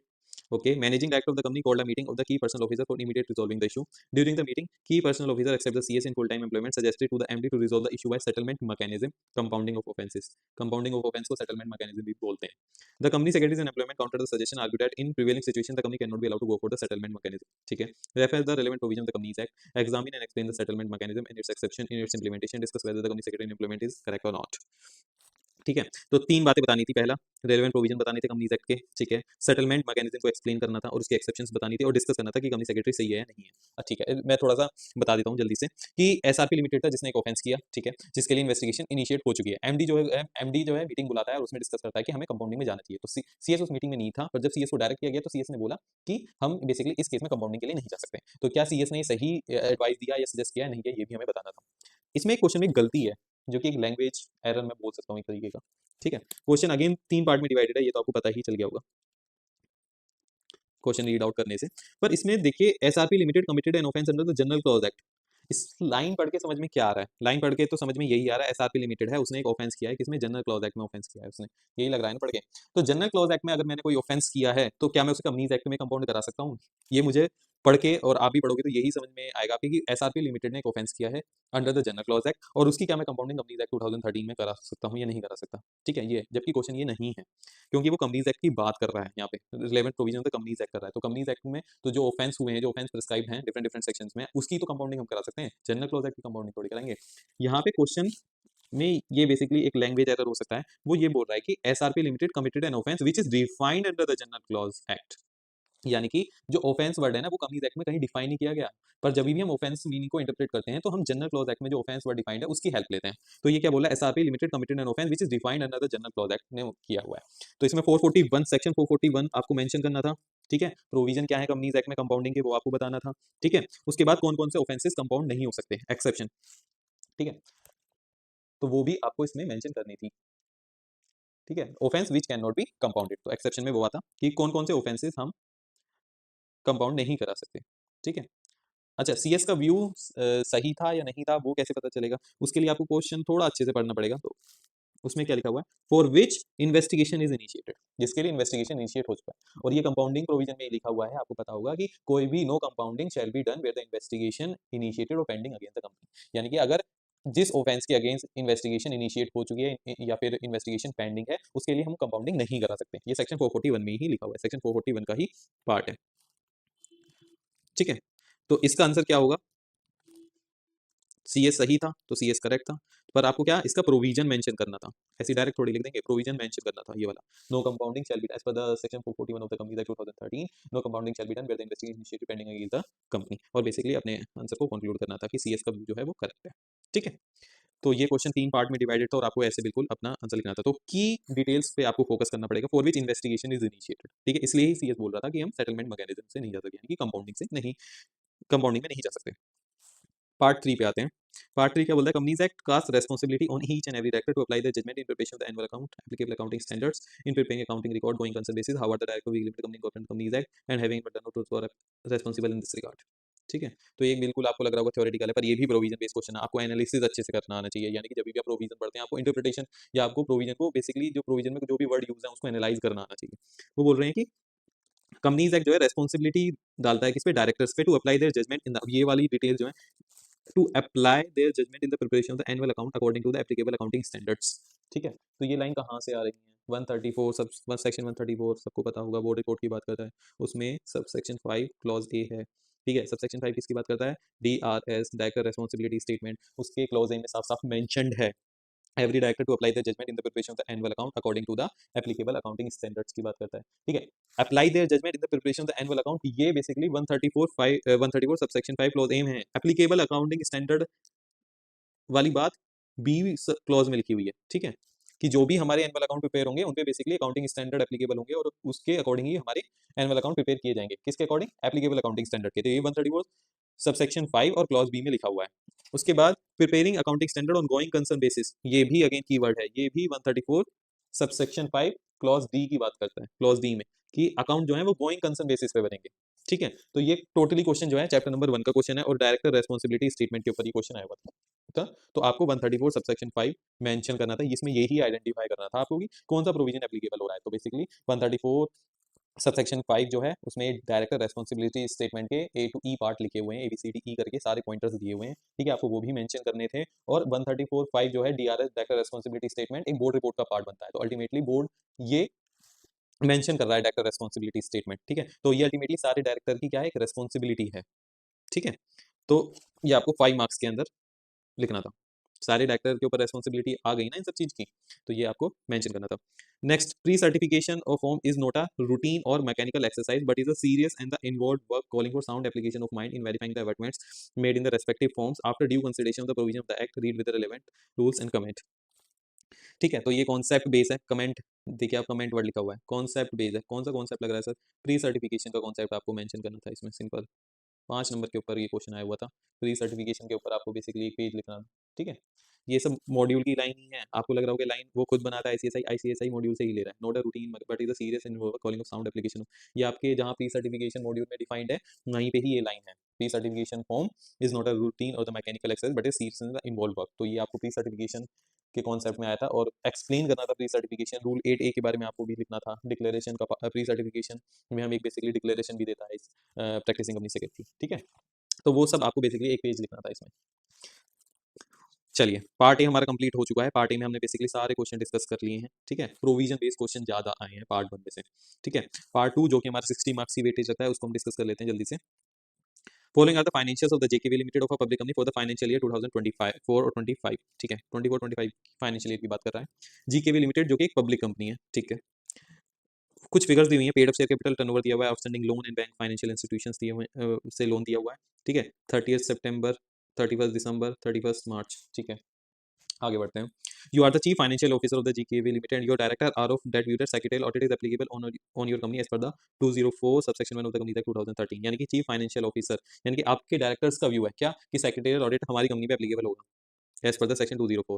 Okay, managing director of the company called a meeting of the key personal officer for immediate resolving the issue. During the meeting, key personal officer except the CS in full-time employment suggested to the MD to resolve the issue by settlement mechanism, compounding of offenses. Compounding of offense को settlement mechanism भी बोलते हैं. The company secretaries in employment countered the suggestion, argued that in prevailing situation the company cannot be allowed to go for the settlement mechanism. ठीक है. Refer the relevant provision of the Companies Act. Examine and explain the settlement mechanism and its exception in its implementation. Discuss whether the company secretary in employment is correct or not. ठीक है, तो 3 बातें बतानी थी। पहला, relevant provision बताने थे companies act के, ठीक है, सेटलमेंट मैकेनिज्म को एक्सप्लेन करना था और उसके एक्सेप्शंस बतानी थी, और डिस्कस करना था कि कंपनी सेक्रेटरी सही है या नहीं है। ठीक है, मैं थोड़ा सा बता देता हूँ जल्दी से कि एसआरपी लिमिटेड था जिसने एक ऑफेंस किया, ठीक है, जिसके लिए इन्वेस्टिगेशन इनिशिएट हो चुकी है। एमडी जो है मीटिंग बुलाता है और उसमें डिस्कस करता है कि हमें कंपाउंडिंग में जाना चाहिए। तो सीएस उस मीटिंग में नहीं था, पर जब सीएस को डायरेक्ट किया गया तो सीएस ने बोला कि हम बेसिकली इस केस में कंपाउंडिंग के लिए नहीं जा सकते। तो क्या सीएस ने सही एडवाइस दिया या सजेस्ट किया नहीं किया, ये भी हमें बताना था। इसमें एक क्वेश्चन में गलती है, जो कि एक लैंग्वेज एरर मैं बोल सकता हूँ एक तरीके का, ठीक है। क्वेश्चन अगेन 3 पार्ट में डिवाइडेड है, ये तो आपको पता ही चल गया होगा क्वेश्चन रीड आउट करने से। पर इसमें देखिए, SRP limited committed an offence under the general clause act. इस लाइन पढ़ के समझ में क्या आ रहा है? लाइन पढ़ के तो समझ में यही आ रहा है, एसआरपी लिमिटेड है, उसने एक ऑफेंस किया है, किसमें? जनरल क्लॉज एक्ट में ऑफेंस किया है उसने, यही लग रहा है ना पढ़ के। तो जनरल क्लॉज एक्ट में अगर मैंने कोई ऑफेंस किया है तो क्या मैं उसे कंपनीज एक्ट में कंपाउंड करा सकता हूँ? ये मुझे पढ़ के, और आप भी पढ़ोगे तो यही समझ में आएगा आपके कि एसआरपी लिमिटेड ने एक ऑफेंस किया है under the general clause act, और उसकी क्या मैं कंपाउंडिंग कंपनीज एक्ट 2013 में करा सकता हूँ या नहीं करा सकता, ठीक है। ये जबकि क्वेश्चन ये नहीं है, क्योंकि वो कंपनीज एक्ट की बात कर रहा है, यहाँ पे relevant provision of the companies act कर रहा है। तो कंपनीज एक्ट में तो जो ऑफेंस हुए हैं, जो ऑफेंस प्रिस्क्राइब हैं डिफरेंट डिफरेंट सेक्शंस में, उसकी तो कंपाउंडिंग हम करा सकते हैं, जनरल क्लॉज एक्ट की कंपाउंडिंग थोड़ी कराएंगे। यहाँ पे क्वेश्चन में ये बेसिकली एक लैंग्वेज एरर हो सकता है। वो ये बोल रहा है कि SRP limited committed an offence which is defined under the general clause act, यानी कि जो ऑफेंस वर्ड है ना, वो कंपनीज एक्ट में कहीं डिफाइन नहीं किया गया, पर जब भी हम ऑफेंस मीनिंग को इंटरप्रेट करते हैं तो हम जनरल क्लॉज एक्ट में जो ऑफेंस वर्ड डिफाइंड है उसकी हेल्प लेते हैं। तो ये क्या बोला? SRP limited committed an offence which is defined under the general clause act ने किया हुआ है। तो इसमें 441 सेक्शन 441 आपको मेंशन करना था, ठीक है। प्रोविजन क्या है कंपनीज एक्ट में कंपाउंडिंग के, वो आपको बताना था, ठीक है। उसके बाद कौन कौन से ऑफेंसेस कंपाउंड नहीं हो सकते, एक्सेप्शन, ठीक है, तो वो भी आपको इसमें मेंशन करनी थी, ठीक है। Offence which can not be compounded, तो एक्सेप्शन में वो आता कि कौन कौन से ऑफेंसेस हम कंपाउंड नहीं करा सकते, ठीक है। अच्छा, सीएस का व्यू सही था या नहीं था, वो कैसे पता चलेगा? उसके लिए आपको क्वेश्चन थोड़ा अच्छे से पढ़ना पड़ेगा। तो उसमें क्या लिखा हुआ है? For which investigation is initiated, जिसके लिए इन्वेस्टिगेशन इनिशिएट हो चुका है। और ये कंपाउंडिंग प्रोविजन में लिखा हुआ है, आपको पता होगा कि कोई भी no compounding shall be done where the investigation initiated or pending against the company. यानी कि अगर जिस ऑफेंस के अगेंस्ट इन्वेस्टिगेशन इनिशिएट हो चुकी है या फिर इन्वेस्टिगेशन पेंडिंग है, उसके लिए हम कंपाउंडिंग नहीं करा सकते। ये सेक्शन 441 में ही लिखा हुआ है, सेक्शन 441 का ही पार्ट है, ठीक है। तो इसका आंसर क्या होगा? सीएस सही था तो सीएस करेक्ट था, पर आपको क्या इसका प्रोविजन मेंशन करना था, ऐसे डायरेक्ट थोड़ी लिख देंगे, प्रोविजन मेंशन करना था, ये वाला। No compounding shall be as per the section 441 of the companies act 2013, no compounding shall be done where the investigation initiated pending against the company. और बेसिकली अपने आंसर को कंक्लूड करना था कि सीएस का व्यू जो है वो करेक्ट है, ठीक है। तो ये क्वेश्चन 3 पार्ट में डिवाइडेड था और आपको ऐसे बिल्कुल अपना आंसर लिखना था। तो की डिटेल्स पे आपको फोकस करना पड़ेगा, for which investigation is initiated, ठीक है। इसलिए ही सीएस बोल रहा था कि हम सेटलमेंट मैकेनिज्म से नहीं जा सकते, यानी कि कंपाउंडिंग से नहीं, कंपाउंडिंग में नहीं जा सकते। पार्ट 3 पे आते हैं। पार्ट 3 क्या बोलता है? Companies act cast responsibility on each and every director to apply the judgement in preparation of the annual account, applicable accounting standards in preparing accounting record going concern basis, how are the director V limited company government companies act and having but not for responsible in this regard, ठीक है। तो ये बिल्कुल आपको लग रहा होगा theoretical है, पर ये भी प्रोविजन बेस्ड क्वेश्चन है, आपको एनालिसिस अच्छे से करना आना चाहिए। यानी कि जब भी आप प्रोविजन पढ़ते हैं, आपको इंटरप्रिटेशन या आपको प्रोविजन को बेसिकली जो प्रोविजन में जो भी वर्ड यूज है उसको एनालाइज करना आना चाहिए। वो बोल रहे हैं कि कंपनीज एक्ट जो है रेस्पॉन्सिबिलिटी डालता है किस पे? डायरेक्टर्स पे, to apply their judgement in the, ये वाली डिटेल जो है, to apply their judgment in the preparation of the annual account according to the applicable accounting standards, ठीक है। तो ये लाइन कहाँ से आ रही है? 134 सब सेक्शन 134 सबको पता होगा, बोर्ड रिपोर्ट की बात करता है। उसमें सब सेक्शन 5 क्लॉज ए है, ठीक है। सब सेक्शन 5 किसकी बात करता है? DRS, director responsibility statement. उसके क्लॉज ए में साफ साफ मेंशनड है every director to apply the judgement in the preparation of the annual account according to the applicable accounting standards की बात करता है, ठीक है। Apply their judgement in the preparation of the annual account, ये बेसिकली 134 सबसेक्शन 5 क्लॉज एम है। Applicable accounting standard वाली बात बी क्लॉज में लिखी हुई है, ठीक है, कि जो भी हमारे एनुअल अकाउंट प्रिपेयर होंगे उन पे बेसिकली अकाउंटिंग स्टैंडर्ड एप्लीकेबल होंगे और उसके अकॉर्डिंग ही हमारे एनुअल अकाउंट प्रिपेयर किए जाएंगे। किसके अकॉर्डिंग? एप्लीकेबल अकाउंटिंग स्टैंडर्ड के। तो ये 134 सबसेक्शन 5 और क्लॉज बी में लिखा हुआ है। उसके बाद preparing accounting standard on going concern basis, ये भी अगेन कीवर्ड है, ये भी 134 सबसेक्शन 5 क्लॉज डी की बात करता है, क्लॉज डी में, कि अकाउंट जो है वो गोइंग कंसर्न बेसिस पे बनेंगे, ठीक है। तो ये टोटली क्वेश्चन जो है चैप्टर नंबर 1 का क्वेश्चन है और डायरेक्टर रेस्पॉन्सिबिलिटी स्टेटमेंट के ऊपर ये क्वेश्चन आया हुआ था। तो आपको 134 सबसेक्शन 5 मेंशन करना था, इसमें यही आइडेंटिफाई करना था आपको कि कौन सा प्रोविजन एप्लीकेबल हो रहा है। तो बेसिकली 134 सबसेक्शन 5 जो है उसमें डायरेक्टर रेस्पॉन्सिबिलिटी स्टेटमेंट के ए टू ई पार्ट लिखे हुए हैं, ABCDE करके सारे पॉइंटर्स दिए हुए हैं, ठीक है, आपको वो भी मेंशन करने थे। और 134.5 जो है DRS, डायरेक्टर रेस्पॉन्सिबिलिटी स्टेटमेंट, एक बोर्ड रिपोर्ट का पार्ट बनता है। तो अल्टीमेटली बोर्ड ये मेंशन कर रहा है डायरेक्टर रेस्पॉन्सिबिलिटी स्टेटमेंट, ठीक है। तो ये अल्टीमेटली सारे डायरेक्टर की क्या है? एक रेस्पॉन्सिबिलिटी है, ठीक है। तो ये आपको 5 मार्क्स के अंदर लिखना था। सारे डायरेक्टर के ऊपर रेस्पॉन्सिबिलिटी आ गई ना इन सब चीज की, तो ये आपको मेंशन करना था। Next, pre certification of form is not a routine और mechanical exercise but is a serious and the involved work calling for sound application of mind in verifying the amendments made in the respective forms after due consideration of the provision of the act, read with the relevant rules and comment, ठीक है। तो ये concept base है, comment देखिए आप, comment word लिखा हुआ है, कॉन्सेप्ट बेस है। कौन सा कॉन्सेप्ट लग रहा है सर? प्री सर्टिफिकेशन का कॉन्सेप्ट आपको मेंशन करना था इसमें। सिंपल 5 नंबर के ऊपर ये क्वेश्चन आया हुआ था, प्री सर्टिफिकेशन के ऊपर आपको बेसिकली एक पेज लिखना था, ठीक है। ये सब मॉड्यूल की लाइन ही है, आपको लग रहा होगा लाइन वो खुद बनाता है, ICSI मॉड्यूल से ही ले रहा है। Not a routine but is a serious in calling of sound application. ये आपके जहाँ प्री सर्टिफिकेशन मॉड्यूल में डिफाइंड है वहीं पे ही ये लाइन है, pre certification form is not a routine और the mechanical exercise but is serious in the involve work. तो ये आपको प्री सर्टिफिकेशन के कॉन्सेप्ट में आया था और एक्सप्लेन करना था प्री सर्टिफिकेशन रूल 8A के बारे में आपको भी लिखना था। डिक्लेरेशन का प्री सर्टिफिकेशन में हम एक बेसिकली डिक्लेरेशन भी देता है इस प्रैक्टिसिंग कंपनी सेक्रेटरी, ठीक है। तो वो सब आपको बेसिकली एक पेज लिखना था इसमें। चलिए, पार्ट ए हमारा कंप्लीट हो चुका है। पार्ट ए में हमने बेसिकली सारे क्वेश्चन डिस्कस कर लिए हैं, ठीक है। प्रोविजन बेस्ड क्वेश्चन ज्यादा आए हैं पार्ट 1 में से, ठीक है। पार्ट 2 जो कि हमारा 60 मार्क्स की वेटेज रहता है उसको हम डिस्कस कर लेते हैं जल्दी से। Following are the financials of the JKV limited of a public company for the financial year 2025 4 और 25, ठीक है। 24-25 फाइनेंशियल ईयर की बात कर रहा है। JKV लिमिटेड जो कि एक पब्लिक कंपनी है, ठीक है। कुछ फिगर्स दी हुई है, paid up share capital, turnover दिया हुआ है, outstanding loan and bank financial institutions दिए हुए से लोन दिया हुआ है, ठीक है। 30 सितंबर, 31 दिसंबर, 31 मार्च, ठीक है। आगे बढ़ते हैं। You are the chief financial officer of the JKV limited, your director are of that unit secretarial audit is applicable on your company as per the 204 subsection 1 of the company act 2013। यानी कि chief financial officer यानी कि आपके directors का view है क्या कि secretarial audit हमारी कंपनी पे एप्लीकेबल होगा एज पर द सेक्शन 204,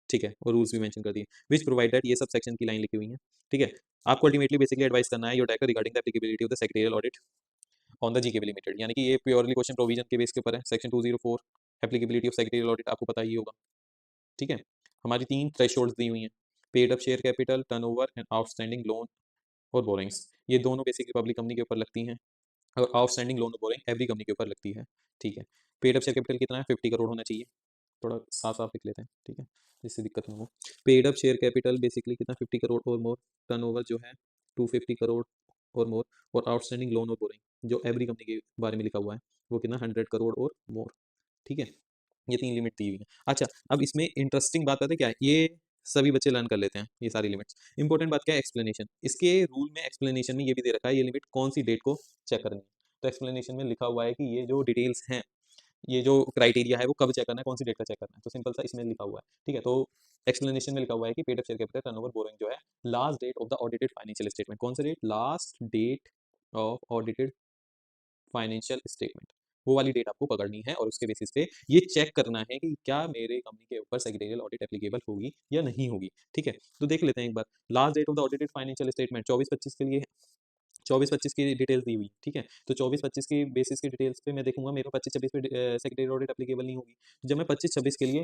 ठीक है। और रूल्स भी मेंशन कर दिए विच प्रोवाइड दैट, ये सब सेक्शन की लाइन लिखी हुई है, ठीक है। आपको अल्टीमेटली बेसिकली एडवाइस करना है your director regarding the applicability of the secretarial audit on the JKV limited. यानी कि ये प्योरली क्वेश्चन प्रोविजन के बेस के ऊपर है। Section 204 applicability of secretarial audit आपको पता ही होगा, ठीक है। हमारी 3 थ्रेशोल्ड्स दी हुई हैं, paid up share capital, turnover and outstanding loan और बोरिंग्स। ये दोनों बेसिकली पब्लिक कंपनी के ऊपर लगती हैं और आउटस्टैंडिंग लोन और बोरिंग एवरी कंपनी के ऊपर लगती है, ठीक है। पेड अप शेयर कैपिटल कितना है? 50 करोड़ होना चाहिए। थोड़ा साफ साफ लिख लेते हैं, ठीक है, जिससे दिक्कत ना हो। Paid up share capital basically कितना? 50 करोड़ और मोर। टर्नओवर जो है 250 करोड़ और मोर। और आउटस्टैंडिंग लोन और बोरिंग जो एवरी कंपनी के बारे में लिखा हुआ है वो कितना? 100 करोड़ और मोर, ठीक है। ये 3 लिमिट दी हुई है। अच्छा, अब इसमें इंटरेस्टिंग बात पता है क्या है? ये सभी बच्चे लर्न कर लेते हैं ये सारी लिमिट्स। इंपॉर्टेंट बात क्या है? एक्सप्लेनेशन। इसके रूल में एक्सप्लेनेशन में ये भी दे रखा है ये लिमिट कौन सी डेट को चेक करनी है। तो एक्सप्लेनेशन में लिखा हुआ है कि ये जो डिटेल्स हैं, ये जो क्राइटेरिया है वो कब चेक करना है, कौन सी डेट का चेक करना है। तो सिंपल सा इसमें लिखा हुआ है, ठीक है। तो एक्सप्लेनेशन में लिखा हुआ है कि paid up share capital, turnover, borrowing जो है last date of the audited financial statement. कौन सा date? Last date of audited financial statement, वो वाली डेट आपको पकड़नी है और उसके बेसिस पे ये चेक करना है कि क्या मेरे कंपनी के ऊपर सेक्रेटरियल ऑडिट एप्लीकेबल होगी या नहीं होगी, ठीक है। तो देख लेते हैं एक बार। Last date of the audited financial statement 24-25 के लिए 24-25 की डिटेल्स दी हुई, ठीक है। तो 24-25 की बेसिस की डिटेल्स पे मैं देखूंगा मेरे 25-26 पे सेक्रेटरियल ऑडिट एप्लीकेबल नहीं होगी। जब मैं 25-26 के लिए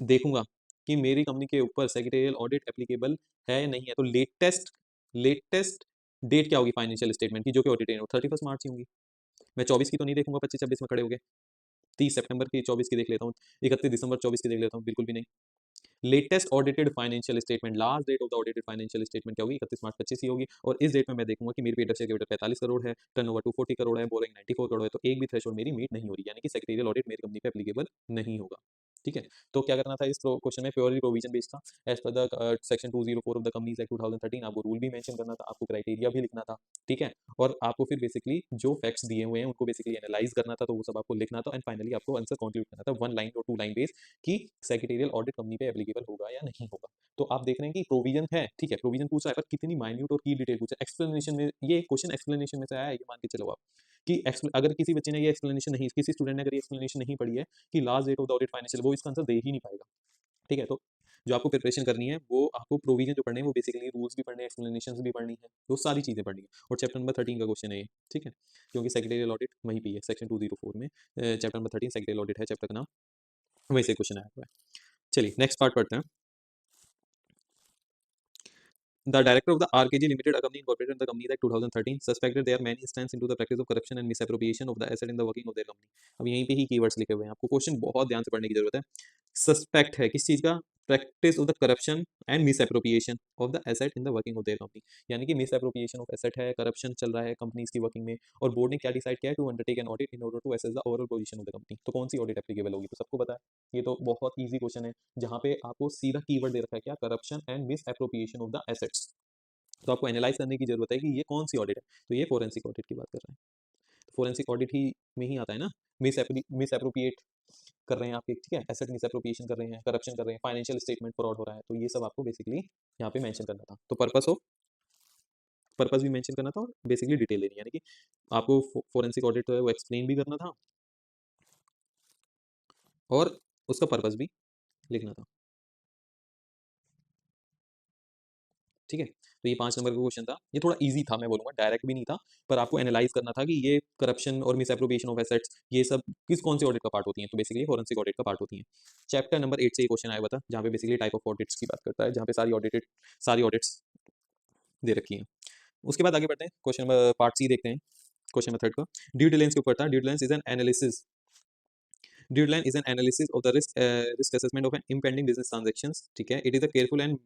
देखूंगा कि मेरी कंपनी के ऊपर सेक्रेटरियल ऑडिट एप्लीकेबल है या नहीं है, तो लेटेस्ट डेट क्या होगी फाइनेंशियल स्टेटमेंट की जो कि ऑडिटेड हो? 31 मार्च ही होगी। मैं 24 की तो नहीं देखूंगा 25-26 में खड़े हो गए। 30 सितंबर की 24 की देख लेता हूँ, 31 दिसंबर 24 की देख लेता हूँ, बिल्कुल भी नहीं। Latest audited financial statement, last date of the audited financial statement क्या होगी, 31 मार्च 25 ही होगी। और इस डेट में मैं देखूंगा कि मेरी पेड शेयर कैपिटल 45 करोड़ है, टर्नओवर 240 करोड़ है, बोरिंग 94 करोड़ है, तो एक भी थ्रेशोल्ड मेरी मीट नहीं हो रही, यानी कि सेक्रेटरियल ऑडिट मेरी कंपनी पे एप्लीकेबल नहीं होगा। ठीक है, तो क्या करना था इस क्वेश्चन में, प्योरली प्रोविजन बेस्ड था, as per the section 204 of the companies act 2013। आपको रूल भी मेंशन करना था, आपको क्राइटेरिया भी लिखना था। ठीक है, और आपको फिर बेसिकली जो फैक्ट्स दिए हुए हैं उनको बेसिकली एनालाइज करना था, तो वो सब आपको लिखना था, एंड फाइनली आपको आंसर कंक्लूड करना था 1 लाइन और 2 लाइन बेस कि सेक्रेटरियल ऑडिट कंपनी पे एप्लीकेबल होगा या नहीं होगा। तो आप देख रहे हैं कि प्रोविजन है, ठीक है, प्रोविजन पूछा है, पर कितनी माइन्यूट और की डिटेल पूछा है। एक्सप्लेनेशन में, ये क्वेश्चन एक्सप्लेनेशन में से आया है, ये मान के चलो आप कि अगर किसी बच्चे ने ये एक्सप्लेनेशन नहीं, किसी स्टूडेंट ने अगर ये एक्सप्लेनेशन नहीं पढ़ी है कि last date of the audit financial, वो इसका आंसर दे ही नहीं पाएगा। ठीक है, तो जो आपको प्रिपरेशन करनी है वो आपको प्रोविजन जो पढ़ने हैं वो बेसिकली रूल्स भी पढ़ने हैं, एक्सप्लेनेशन भी पढ़नी है, वो सारी चीज़ें पढ़नी है। और चैप्टर नंबर 13 का क्वेश्चन है ये। ठीक है, क्योंकि सेक्रेटरियल ऑडिट वहीं पे है, सेक्शन 204 में चैप्टर नंबर 13 सेक्रेटरियल ऑडिट है चैप्टर का नाम, वहीं से क्वेश्चन आया हुआ है। चलिए नेक्स्ट पार्ट पढ़ते हैं। The director of the RKG Limited, a company incorporated in the Companies Act 2013, suspected there are many instances into the practice of corruption and misappropriation of the asset in the working of their company. अब यहीं पे ही keywords लिखे हुए हैं, आपको question बहुत ध्यान से पढ़ने की जरूरत है। सस्पेक्ट है किस चीज का, practice of the corruption and misappropriation of the asset in the working of their company, यानी कि मिसएप्रोप्रिएशन ऑफ एसेट है, करप्शन चल रहा है कंपनीज की वर्किंग में, और बोर्ड ने क्या डिसाइड किया है, to undertake an audit in order to assess the overall position of the company. तो कौन सी ऑडिट एप्लीकेबल होगी, तो सबको पता है, ये तो बहुत ईजी क्वेश्चन है, जहां पे आपको सीधा कीवर्ड दे रखा है क्या, corruption and misappropriation of the assets. तो आपको एनालाइज करने की जरूरत है कि ये कौन सी ऑडिट है, तो ये फोरेंसिक ऑडिट की बात कर रहे हैं। तो फोरेंसिक ऑडिट ही में ही आता है ना, मिसएप्रोप्रिएट कर रहे हैं आपके, ठीक है, एसेट मिसएप्रोप्रिएशन कर रहे हैं, करप्शन कर रहे हैं, फाइनेंशियल स्टेटमेंट फ्रॉड हो रहा है, तो ये सब आपको बेसिकली यहाँ पे मेंशन करना था। तो पर्पस भी मेंशन करना था, और बेसिकली डिटेल देनी, यानी कि आपको फोरेंसिक ऑडिट है वो एक्सप्लेन भी करना था, और उसका पर्पस भी लिखना था। ठीक है, तो ये 5 नंबर का क्वेश्चन था, ये थोड़ा इजी था, मैं बोलूंगा डायरेक्ट भी नहीं था, पर आपको एनालाइज करना था कि ये करप्शन और मिसएप्रोप्रिएशन ऑफ एसेट्स ये सब कौन से ऑडिट का पार्ट होती हैं, तो बेसिकली फोरेंसिक ऑडिट का पार्ट होती हैं। चैप्टर नंबर 8 से ये क्वेश्चन आया हुआ था, जहाँ पे बेसिकली टाइप ऑफ ऑडिट्स की बात करता है, जहाँ पे सारी ऑडिट्स दे रखी हैं। उसके बाद आगे बढ़ते हैं, क्वेश्चन नंबर पार्ट सी देखते हैं, क्वेश्चन नंबर 3 का ड्यू डिलिजेंस के ऊपर था। Due diligence is an analysis, due diligence is an analysis of the risk assessment of an impending business transactions. ठीक है, it is a careful and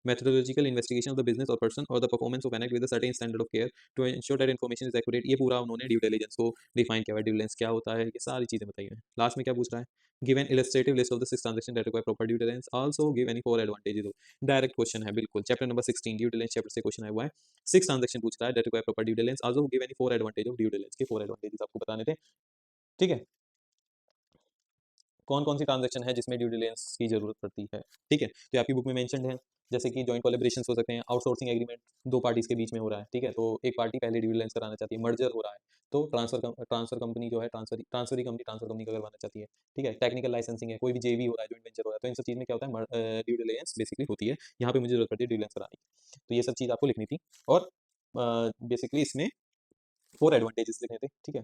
methodological investigation of the business or person or the performance of an act with a certain standard of care to ensure that information is accurate। ये पूरा उन्होंने due diligence को define किया है, due diligence क्या होता है, ये सारी चीजें बताई हैं। लास्ट में क्या पूछ रहा है, give an illustrative list of the 6 transaction that require proper due diligence, also give any 4 advantages of. Direct question है बिल्कुल, chapter number 16 due diligence chapter से क्वेश्चन आया हुआ है, 6 ट्रांजैक्शन पूछ रहा है that require proper due diligence, also give any 4 advantage of due diligence के 4 एडवांटेजेस आपको बताने थे। ठीक है, कौन कौन सी ट्रांजैक्शन है जिसमें ड्यू डिलिजेंस की जरूरत पड़ती है। ठीक है, तो आपकी बुक में मेंशनड है, जैसे कि जॉइंट कोलैबोरेशंस हो सकते हैं, आउटसोर्सिंग एग्रीमेंट 2 पार्टीज के बीच में हो रहा है। ठीक है, तो एक पार्टी पहले ड्यू डिलिजेंस कराना चाहती है, मर्जर हो रहा है, तो ट्रांसफर कंपनी जो है, ट्रांसफरी कंपनी ट्रांसफर कंपनी का करवाना चाहती है। ठीक है, टेक्निकल लाइसेंसिंग है, कोई भी जेवी हो रहा है, जॉइंट वेंचर हो रहा है, तो इन सब चीज़ में क्या होता है, ड्यू डिलिजेंस बेसिकली होती है, यहाँ पे मुझे जरूरत पड़ती है ड्यू डिलिजेंस कराने की। तो ये सब चीज़ आपको लिखनी थी, और बेसिकली इसमें 4 एडवांटेजेस लिखने थे। ठीक है,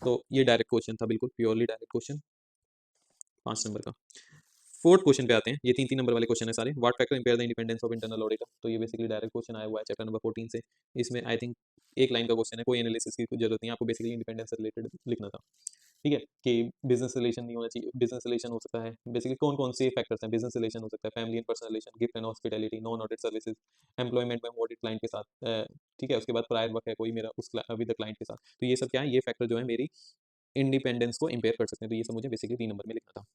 तो ये डायरेक्ट क्वेश्चन था, बिल्कुल प्योरली डायरेक्ट क्वेश्चन, 5 नंबर का। फोर्थ क्वेश्चन पे आते हैं, ये 3 नंबर वाले क्वेश्चन है सारे। What factor impair the independence of internal auditor, तो ये बेसिकली डायरेक्ट क्वेश्चन आया हुआ है चैप्टर नंबर 14 से। इसमें आई थिंक एक लाइन का क्वेश्चन है, कोई एनालिसिस की जरूरत नहीं है, आपको बेसिकली इंडिपेंडेंस से रिलेटेड लिखना था। ठीक है, कि बिजनेस रिलेशन नहीं होना चाहिए, बिजनेस रिलेशन हो सकता है बेसिकली कौन कौन से फैक्टर्स हैं, बिजनेस रिलेशन हो सकता है, family and personal relation, gift and hospitality, non audit services, employment में ऑडिट क्लाइंट के साथ, ठीक है, उसके बाद प्रायर वर्क है कोई मेरा उस विद द क्लाइंट के साथ, तो ये सब क्या है, ये फैक्टर जो है मेरी इंडिपेंडेंस को इंपेयर कर सकते हैं, तो ये सब मुझे बेसिकली 3 नंबर में लिखना था।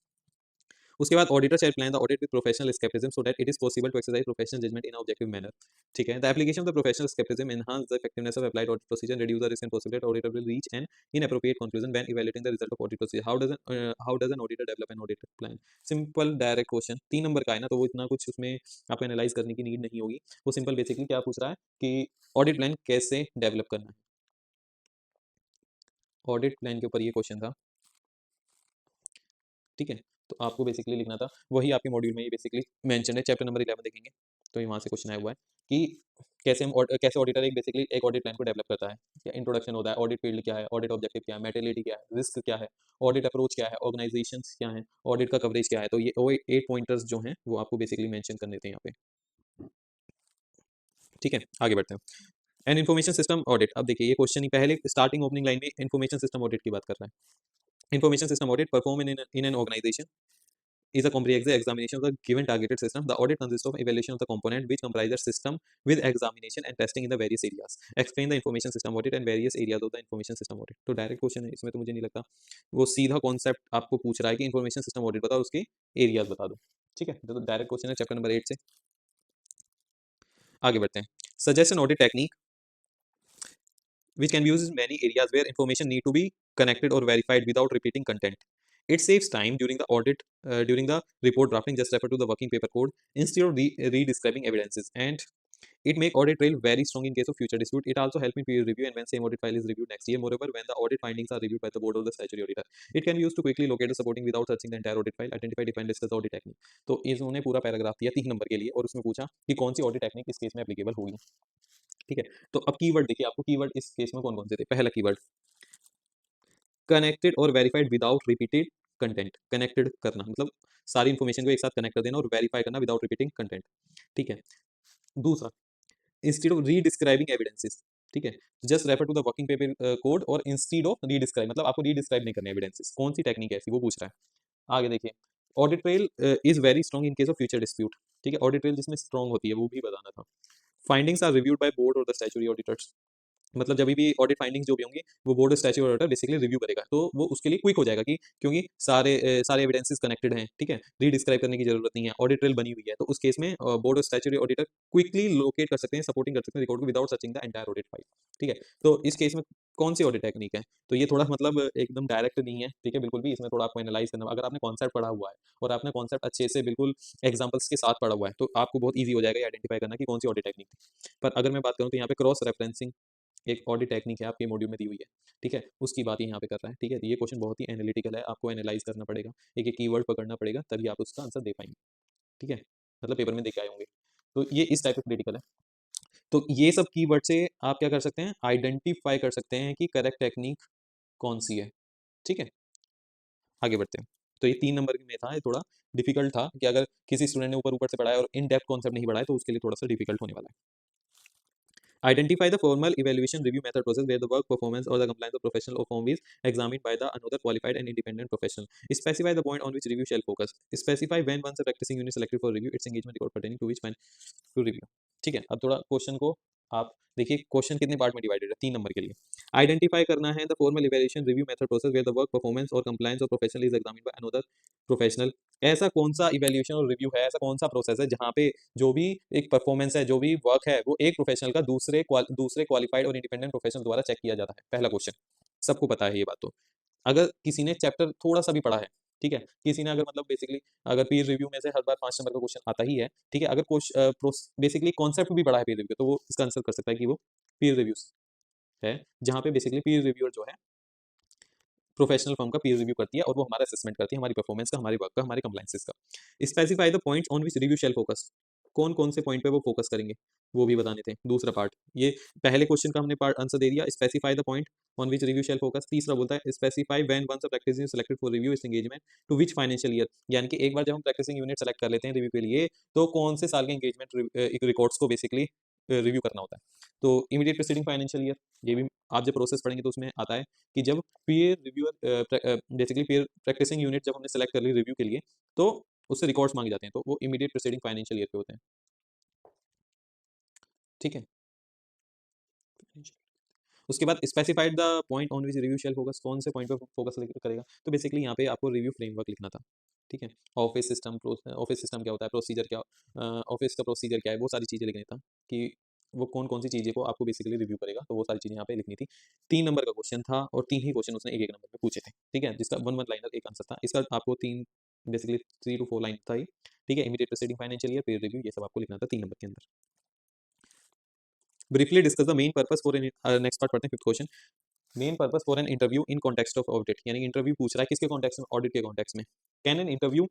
उसके बाद auditor shall plan the audit with professional scepticism so that it is possible to exercise professional judgement in objective manner. ठीक है, the application of the professional scepticism enhance the effectiveness of applied audit procedure, reduce the risk and possibility auditor will reach an inappropriate conclusion when evaluating the result of audit procedure. How does an auditor develop an audit plan. Simple direct question, 3 number का है ना, तो वो इतना कुछ उसमें आपको analyse करने की नीड नहीं होगी। वो सिंपल बेसिकली क्या पूछ रहा है कि ऑडिट प्लान कैसे डेवलप करना है, ऑडिट प्लान के ऊपर ये क्वेश्चन था। ठीक है, तो आपको बेसिकली लिखना था, वही आपके मॉड्यूल में ये बेसिकली मेंशन है, चैप्टर नंबर 11 देखेंगे तो ये वहाँ से क्वेश्चन आया हुआ है कि कैसे ऑडिटर एक बेसिकली एक ऑडिट प्लान को डेवलप करता है, क्या इंट्रोडक्शन होता है, ऑडिट फील्ड क्या है, ऑडिट ऑब्जेक्टिव क्या है, मेटेरियलिटी क्या है, रिस्क क्या है, ऑडिट अप्रोच क्या है, ऑर्गेनाइजेशन क्या है, ऑडिट का कवरेज क्या है, तो ये वो 8 पॉइंटर्स जो हैं वो आपको बेसिकली मेंशन करने थे यहाँ पे। ठीक है, आगे बढ़ते हैं। एन इन्फॉर्मेशन सिस्टम ऑडिट, अब देखिए ये क्वेश्चन ही पहले स्टार्टिंग ओपनिंग लाइन में इन्फॉर्मेशन सिस्टम ऑडिट की बात कर रहा है। Information system audit perform in an organization is a comprehensive examination of the given targeted system. The audit consists of evaluation of the component which comprises system with examination and testing in the various areas. Explain the information system audit and various areas of the information system audit. तो direct question है इसमें, तो मुझे नहीं लगता वो सीधा concept आपको पूछ रहा है कि इन्फॉर्मेशन सिस्टम ऑडिट बताओ, उसके एरियाज बता दो, ठीक है। तो डायरेक्ट क्वेश्चन है चैप्टर नंबर 8 से। आगे बढ़ते हैं। Suggest N audit technique which can be used in many areas where information need to be connected or verified without repeating content. It saves time during the audit, during the report drafting. Just refer to the working paper code instead of re-describing evidences, and it make audit trail very strong in case of future dispute. It also help in peer review and when same audit file is reviewed next year. Moreover, when the audit findings are reviewed by the board or the statutory auditor, it can be used to quickly locate the supporting without searching the entire audit file. Identify, define, discuss the audit technique. तो इन्होंने पूरा paragraph दिया 3 number के लिए और उसमें पूछा कि कौन सी ऑडिट टेक्निक इस केस में एप्लीकेबल होगी, ठीक है। तो अब कीवर्ड देखिए, आपको कीवर्ड इस केस में कौन कौन से थे। पहला कीवर्ड कनेक्टेड और verified without repeated content. Connected करना मतलब सारी इन्फॉर्मेशन को एक साथ कनेक्ट कर देना और वेरीफाई करना विदाउट रिपीटिंग कंटेंट, ठीक है। दूसरा, इंस्टेड ऑफ रीडिस्क्राइबिंग एविडेंसेस, ठीक है। Just refer to the working paper code और इंस्टेड ऑफ रीडिस्क्राइब, मतलब आपको रीडिस्क्राइब नहीं करने एविडेंसेस। कौन सी टेक्निक है ऐसी, वो पूछ रहा है। आगे देखिए, audit trail is very strong in case of future dispute, ठीक है। ऑडिट ट्रेल जिसमें स्ट्रॉन्ग होती है वो भी बताना था। Findings are reviewed by board और द स्टैट्यूटरी ऑडिटर्स, मतलब जब भी ऑडिट फाइंडिंग्स जो भी होंगी वो board statutory auditor basically review करेगा, तो वो उसके लिए क्विक हो जाएगा कि क्योंकि सारे एविडेंसेस कनेक्टेड हैं, ठीक है। रीडिस्क्राइब करने की जरूरत नहीं है, ऑडिट ट्रेल बनी हुई है, तो उस केस में board statutory auditor quickly locate कर सकते हैं, सपोर्टिंग कर सकते हैं रिकॉर्ड को without searching the entire audit file, ठीक है। तो इस केस में कौन सी ऑडिट टेक्निक है, तो ये थोड़ा मतलब एकदम डायरेक्ट नहीं है, ठीक है, बिल्कुल भी। इसमें थोड़ा आपको एनालाइज करना, अगर आपने कॉन्सेप्ट पढ़ा हुआ है और आपने कॉन्सेप्ट अच्छे से बिल्कुल एग्जाम्पल्स के साथ पढ़ा हुआ है, तो आपको बहुत ईजी हो जाएगा आइडेंटिफाई करना कि कौन सी ऑडिट टेक्निक थी। पर अगर मैं बात करूँ तो यहाँ पे क्रॉस रेफरेंसिंग एक ऑडिट टेक्निक है, आपके मॉड्यूल में दी हुई है, ठीक है, उसकी बात यहाँ पे कर रहा है, ठीक है। ये क्वेश्चन बहुत ही एनालिटिकल है, आपको एनालाइज करना पड़ेगा, एक एक कीवर्ड पकड़ना पड़ेगा, तभी आप उसका आंसर दे पाएंगे, ठीक है। मतलब पेपर में देखे आए होंगे, तो ये इस टाइप का क्रिटिकल है। तो ये सब कीवर्ड से आप क्या कर सकते हैं, आइडेंटिफाई कर सकते हैं कि करेक्ट टेक्निक कौन सी है, ठीक है। आगे बढ़ते हैं। तो ये 3 नंबर में था, ये थोड़ा डिफिकल्ट था कि अगर किसी स्टूडेंट ने ऊपर ऊपर से पढ़ा है और इन डेप्थ कॉन्सेप्ट नहीं पढ़ा है तो उसके लिए थोड़ा सा डिफिकल्ट होने वाला है। Identify the formal evaluation review method process where the work performance or the compliance of professional or firm is examined by the another qualified and independent professional. Specify the point on which review shall focus. Specify when once a practicing unit selected for review its engagement record pertaining to which fine to review. ठीक है, अब थोड़ा question को आप देखिए, question कितने part में divided है, 3 नंबर के लिए। आइडेंटिफाई करना है the formal evaluation review method process where the work performance और compliance of professional is examined by another professional. ऐसा कौन सा इवैल्यूएशन और रिव्यू है, ऐसा कौन सा प्रोसेस है जहाँ पे जो भी एक परफॉर्मेंस है, जो भी वर्क है, वो एक प्रोफेशनल का दूसरे क्वालिफाइड और इंडिपेंडेंट प्रोफेशनल द्वारा चेक किया जाता है। पहला क्वेश्चन, सबको पता है ये बात। तो अगर किसी ने चैप्टर थोड़ा सा भी पढ़ा है, ठीक है, किसी ने अगर मतलब बेसिकली अगर पीर रिव्यू में से हर बार 5 नंबर का क्वेश्चन आता ही है, ठीक है, अगर बेसिकली कॉन्सेप्ट भी पढ़ा है पीर रिव्यू, तो वो इसका आंसर कर सकता है कि वो पीर रिव्यूज है, जहाँ पे बेसिकली पीर रिव्यूअर जो है प्रोफेशनल फर्म का पीर रिव्यू करती है और वो हमारा असेसमेंट करती है, हमारी परफॉर्मेंस का, हमारे वर्क का, हमारे कंप्लायंसेस का। Specify the points on which review shall focus, कौन कौन से पॉइंट पे वो फोकस करेंगे वो भी बताने थे। दूसरा पार्ट, ये पहले क्वेश्चन का हमने पार्ट आंसर दे दिया, specify the point on which review shall focus. तीसरा बोलता है specify when once a practising selected for review is engagement to which financial year, यानी कि एक बार जब हम प्रैक्टिसिंग यूनिट सेलेक्ट कर लेते हैं रिव्यू के लिए, तो कौन से साल के एंगेजमेंट रिकॉर्ड्स को बेसिकली रिव्यू करना होता है। तो इमीडिएट प्रीसीडिंग फाइनेंशियल ईयर, ये भी आप जब प्रोसेस पढ़ेंगे तो उसमें आता है कि जब peer reviewer basically peer practicing unit जब हमने सेलेक्ट कर ली रिव्यू के लिए, तो उससे रिकॉर्ड्स मांगे जाते हैं, तो वो इमीडिएट प्रीसीडिंग फाइनेंशियल ईयर पे होते हैं, ठीक है। उसके बाद specified the point on which review shall focus, कौन से पॉइंट पे फोकस करेगा, तो बेसिकली यहाँ पे आपको रिव्यू फ्रेमवर्क लिखना था, ठीक है। ऑफिस सिस्टम क्या होता है, प्रोसीजर क्या, ऑफिस का प्रोसीजर क्या है, वो सारी चीज़ें लिखनी था कि वो कौन कौन सी चीज़ें को आपको बेसिकली रिव्यू करेगा, तो वो सारी चीज़ें यहाँ पे लिखनी थी। 3 नंबर का क्वेश्चन था और 3 ही क्वेश्चन उसने एक एक नंबर पे पूछे थे, ठीक है, जिसका 1 1 लाइनर एक आंसर था। इसका आपको 3 बेसिकली 3 to 4 लाइन था ये, ठीक है। Immediate preceding financial year, peer review, ये सब आपको लिखना था 3 नंबर के अंदर। Briefly discuss the main purpose for next part पढ़ते हैं, 5th question. Main purpose for an interview in context of audit, यानी इंटरव्यू पूछ रहा है किसके कॉन्टेक्स्ट में, ऑडिट के कॉन्टेक्स्ट में। Can an interview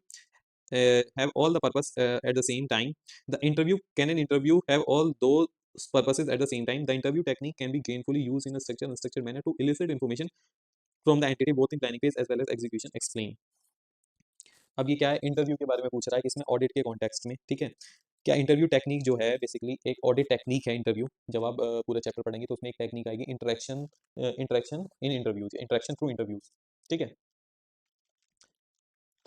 have all the purpose at the same time? Can an interview have all those purposes at the same time? The interview technique can be gainfully used in a structured and unstructured manner to elicit information from the entity both in planning phase as well as execution. Explain. अब ये क्या है, interview के बारे में पूछ रहा है किसमें, ऑडिट के कॉन्टेक्स्ट में, ठीक है। क्या इंटरव्यू टेक्निक जो है बेसिकली एक ऑडिट टेक्निक है इंटरव्यू, जब आप पूरा चैप्टर पढ़ेंगे तो उसमें एक टेक्निक आएगी interaction in interviews, interaction through interviews, ठीक है।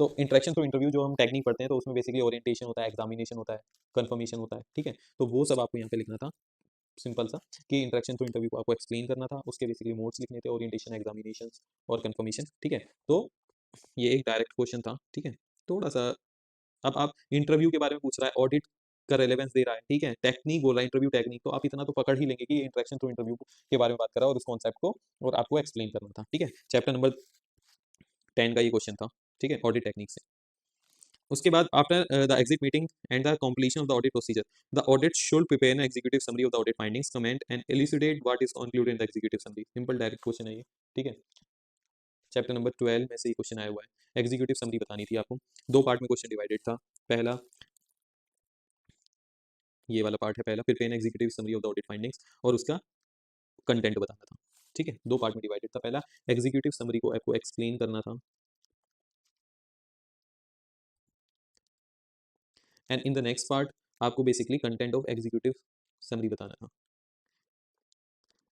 तो इंटरेक्शन थ्रू इंटरव्यू जो हम टेक्निक पढ़ते हैं तो उसमें बेसिकली ओरिएंटेशन होता है, एग्जामिनेशन होता है, कंफर्मेशन होता है, ठीक है। तो वो सब आपको यहाँ पे लिखना था सिंपल सा, कि इंटरेक्शन थ्रू इंटरव्यू को आपको एक्सप्लेन करना था, उसके बेसिकली मोड्स लिखने थे, ओरिएंटेशन, एग्जामिनेशन और कंफर्मेशन, ठीक है। तो ये एक डायरेक्ट क्वेश्चन था, ठीक है। थोड़ा सा अब आप इंटरव्यू के बारे में पूछ रहा है, ऑडिट का रेलेवेंस दे रहा है, ठीक है, टेक्निक बोल रहा है, इंटरव्यू टेक्निक, तो आप इतना तो पकड़ ही लेंगे कि ये इंटरेक्शन थ्रू इंटरव्यू के बारे में बात कर रहा है और उस कॉन्सेप्ट को और आपको एक्सप्लेन करना था, ठीक है। चैप्टर नंबर 10 का ये क्वेश्चन था, ठीक है, ऑडिट टेक्निक से। उसके बाद after the exit meeting and the completion of the audit procedure, the audit should prepare an executive summary of the audit findings, comment and elucidate what is included in the executive summary. Simple direct question है ये, ठीक है। Chapter number 12 में से ये question आया हुआ है। एग्जीक्यूटिव समरी बतानी थी आपको, दो पार्ट में क्वेश्चन डिवाइडेड था। पहला ये वाला पार्ट है पहला, prepare an executive summary of the audit findings, और उसका कंटेंट बताना था, ठीक है। दो पार्ट में डिवाइडेड था। पहला एग्जीक्यूटिव समरी को आपको एक्सप्लेन करना था, and in the next part आपको basically content of executive summary बताना था।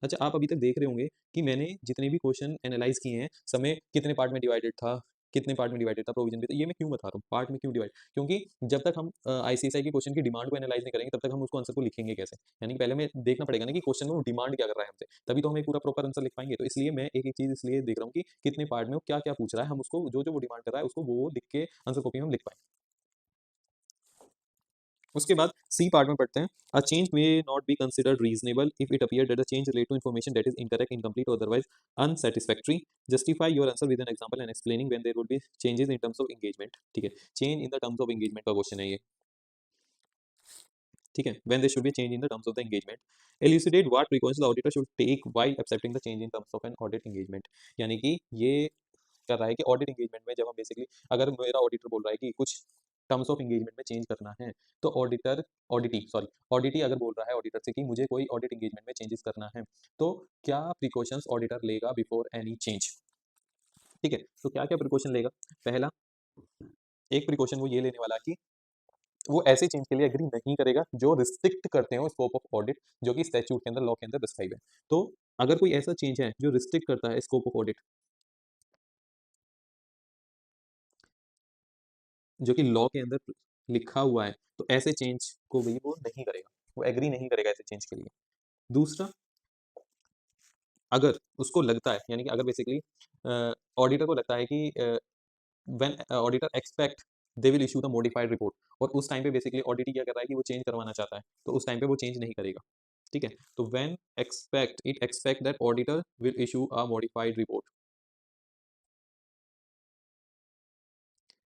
अच्छा, आप अभी तक देख रहे होंगे कि मैंने जितने भी क्वेश्चन एनालाइज किए हैं, समय कितने पार्ट में डिवाइडेड था, कितने पार्ट में डिवाइडेड था, प्रोविजन भी था। ये मैं क्यों बता रहा हूँ पार्ट में क्यों डिवाइड, क्योंकि जब तक हम आईसीएसआई के क्वेश्चन की डिमांड को एनालाइज नहीं करेंगे तब तक हम उसको आंसर को लिखेंगे कैसे। यानी कि पहले हमें देखना पड़ेगा ना कि क्वेश्चन में वो डिमांड क्या कर रहा है हमसे, तभी तो हम एक पूरा प्रॉपर आंसर लिख पाएंगे। तो इसलिए मैं एक एक चीज इसलिए देख रहा हूँ कि कितने पार्ट में वो क्या क्या पूछ रहा है, हम उसको जो जो वो डिमांड कर रहा है उसको वो लिख के आंसर कॉपी में हम लिख पाएंगे। उसके बाद सी पार्ट में पढ़ते हैं, a change may not be considered reasonable if it appear that the change relate to information that is incorrect, incomplete और otherwise unsatisfactory, justify your answer with an example and explaining when there would be changes in terms of engagement, ठीक है। Change in the terms of engagement का question है ये, ठीक है, when there should be change in the terms of the engagement, elucidate what precautions the auditor should take while accepting the change in terms of an audit engagement. यानी कि ये कर रहा है कि ऑडिट एंगेजमेंट में जब हम बेसिकली, अगर मेरा ऑडिटर बोल रहा है कि कुछ टर्म्स ऑफ एंगेजमेंट में चेंज करना है, तो ऑडिटी अगर बोल रहा है ऑडिटर से कि मुझे कोई ऑडिट एंगेजमेंट में चेंजेस करना है, तो क्या प्रिकॉशंस ऑडिटर लेगा बिफोर एनी चेंज, ठीक है। तो क्या क्या प्रिकॉशन लेगा, पहला एक प्रिकॉशन वो ये लेने वाला है कि वो ऐसे चेंज के लिए एग्री नहीं करेगा जो रिस्ट्रिक्ट करते हो स्कोप ऑफ ऑडिट, जो कि स्टैट्यूट के अंदर, लॉ के अंदर डिस्क्राइब है। तो अगर कोई ऐसा चेंज है जो रिस्ट्रिक्ट करता है स्कोप ऑफ ऑडिट, जो कि लॉ के अंदर लिखा हुआ है, तो ऐसे चेंज को भी वो नहीं करेगा, वो एग्री नहीं करेगा ऐसे चेंज के लिए। दूसरा, अगर उसको लगता है, यानी कि अगर बेसिकली ऑडिटर को लगता है कि when auditor expect they will issue the modified report, और उस टाइम पे बेसिकली ऑडिटर क्या कर रहा है कि वो चेंज करवाना चाहता है, तो उस टाइम पे वो चेंज नहीं करेगा, ठीक है। तो when expect that auditor will issue a modified report,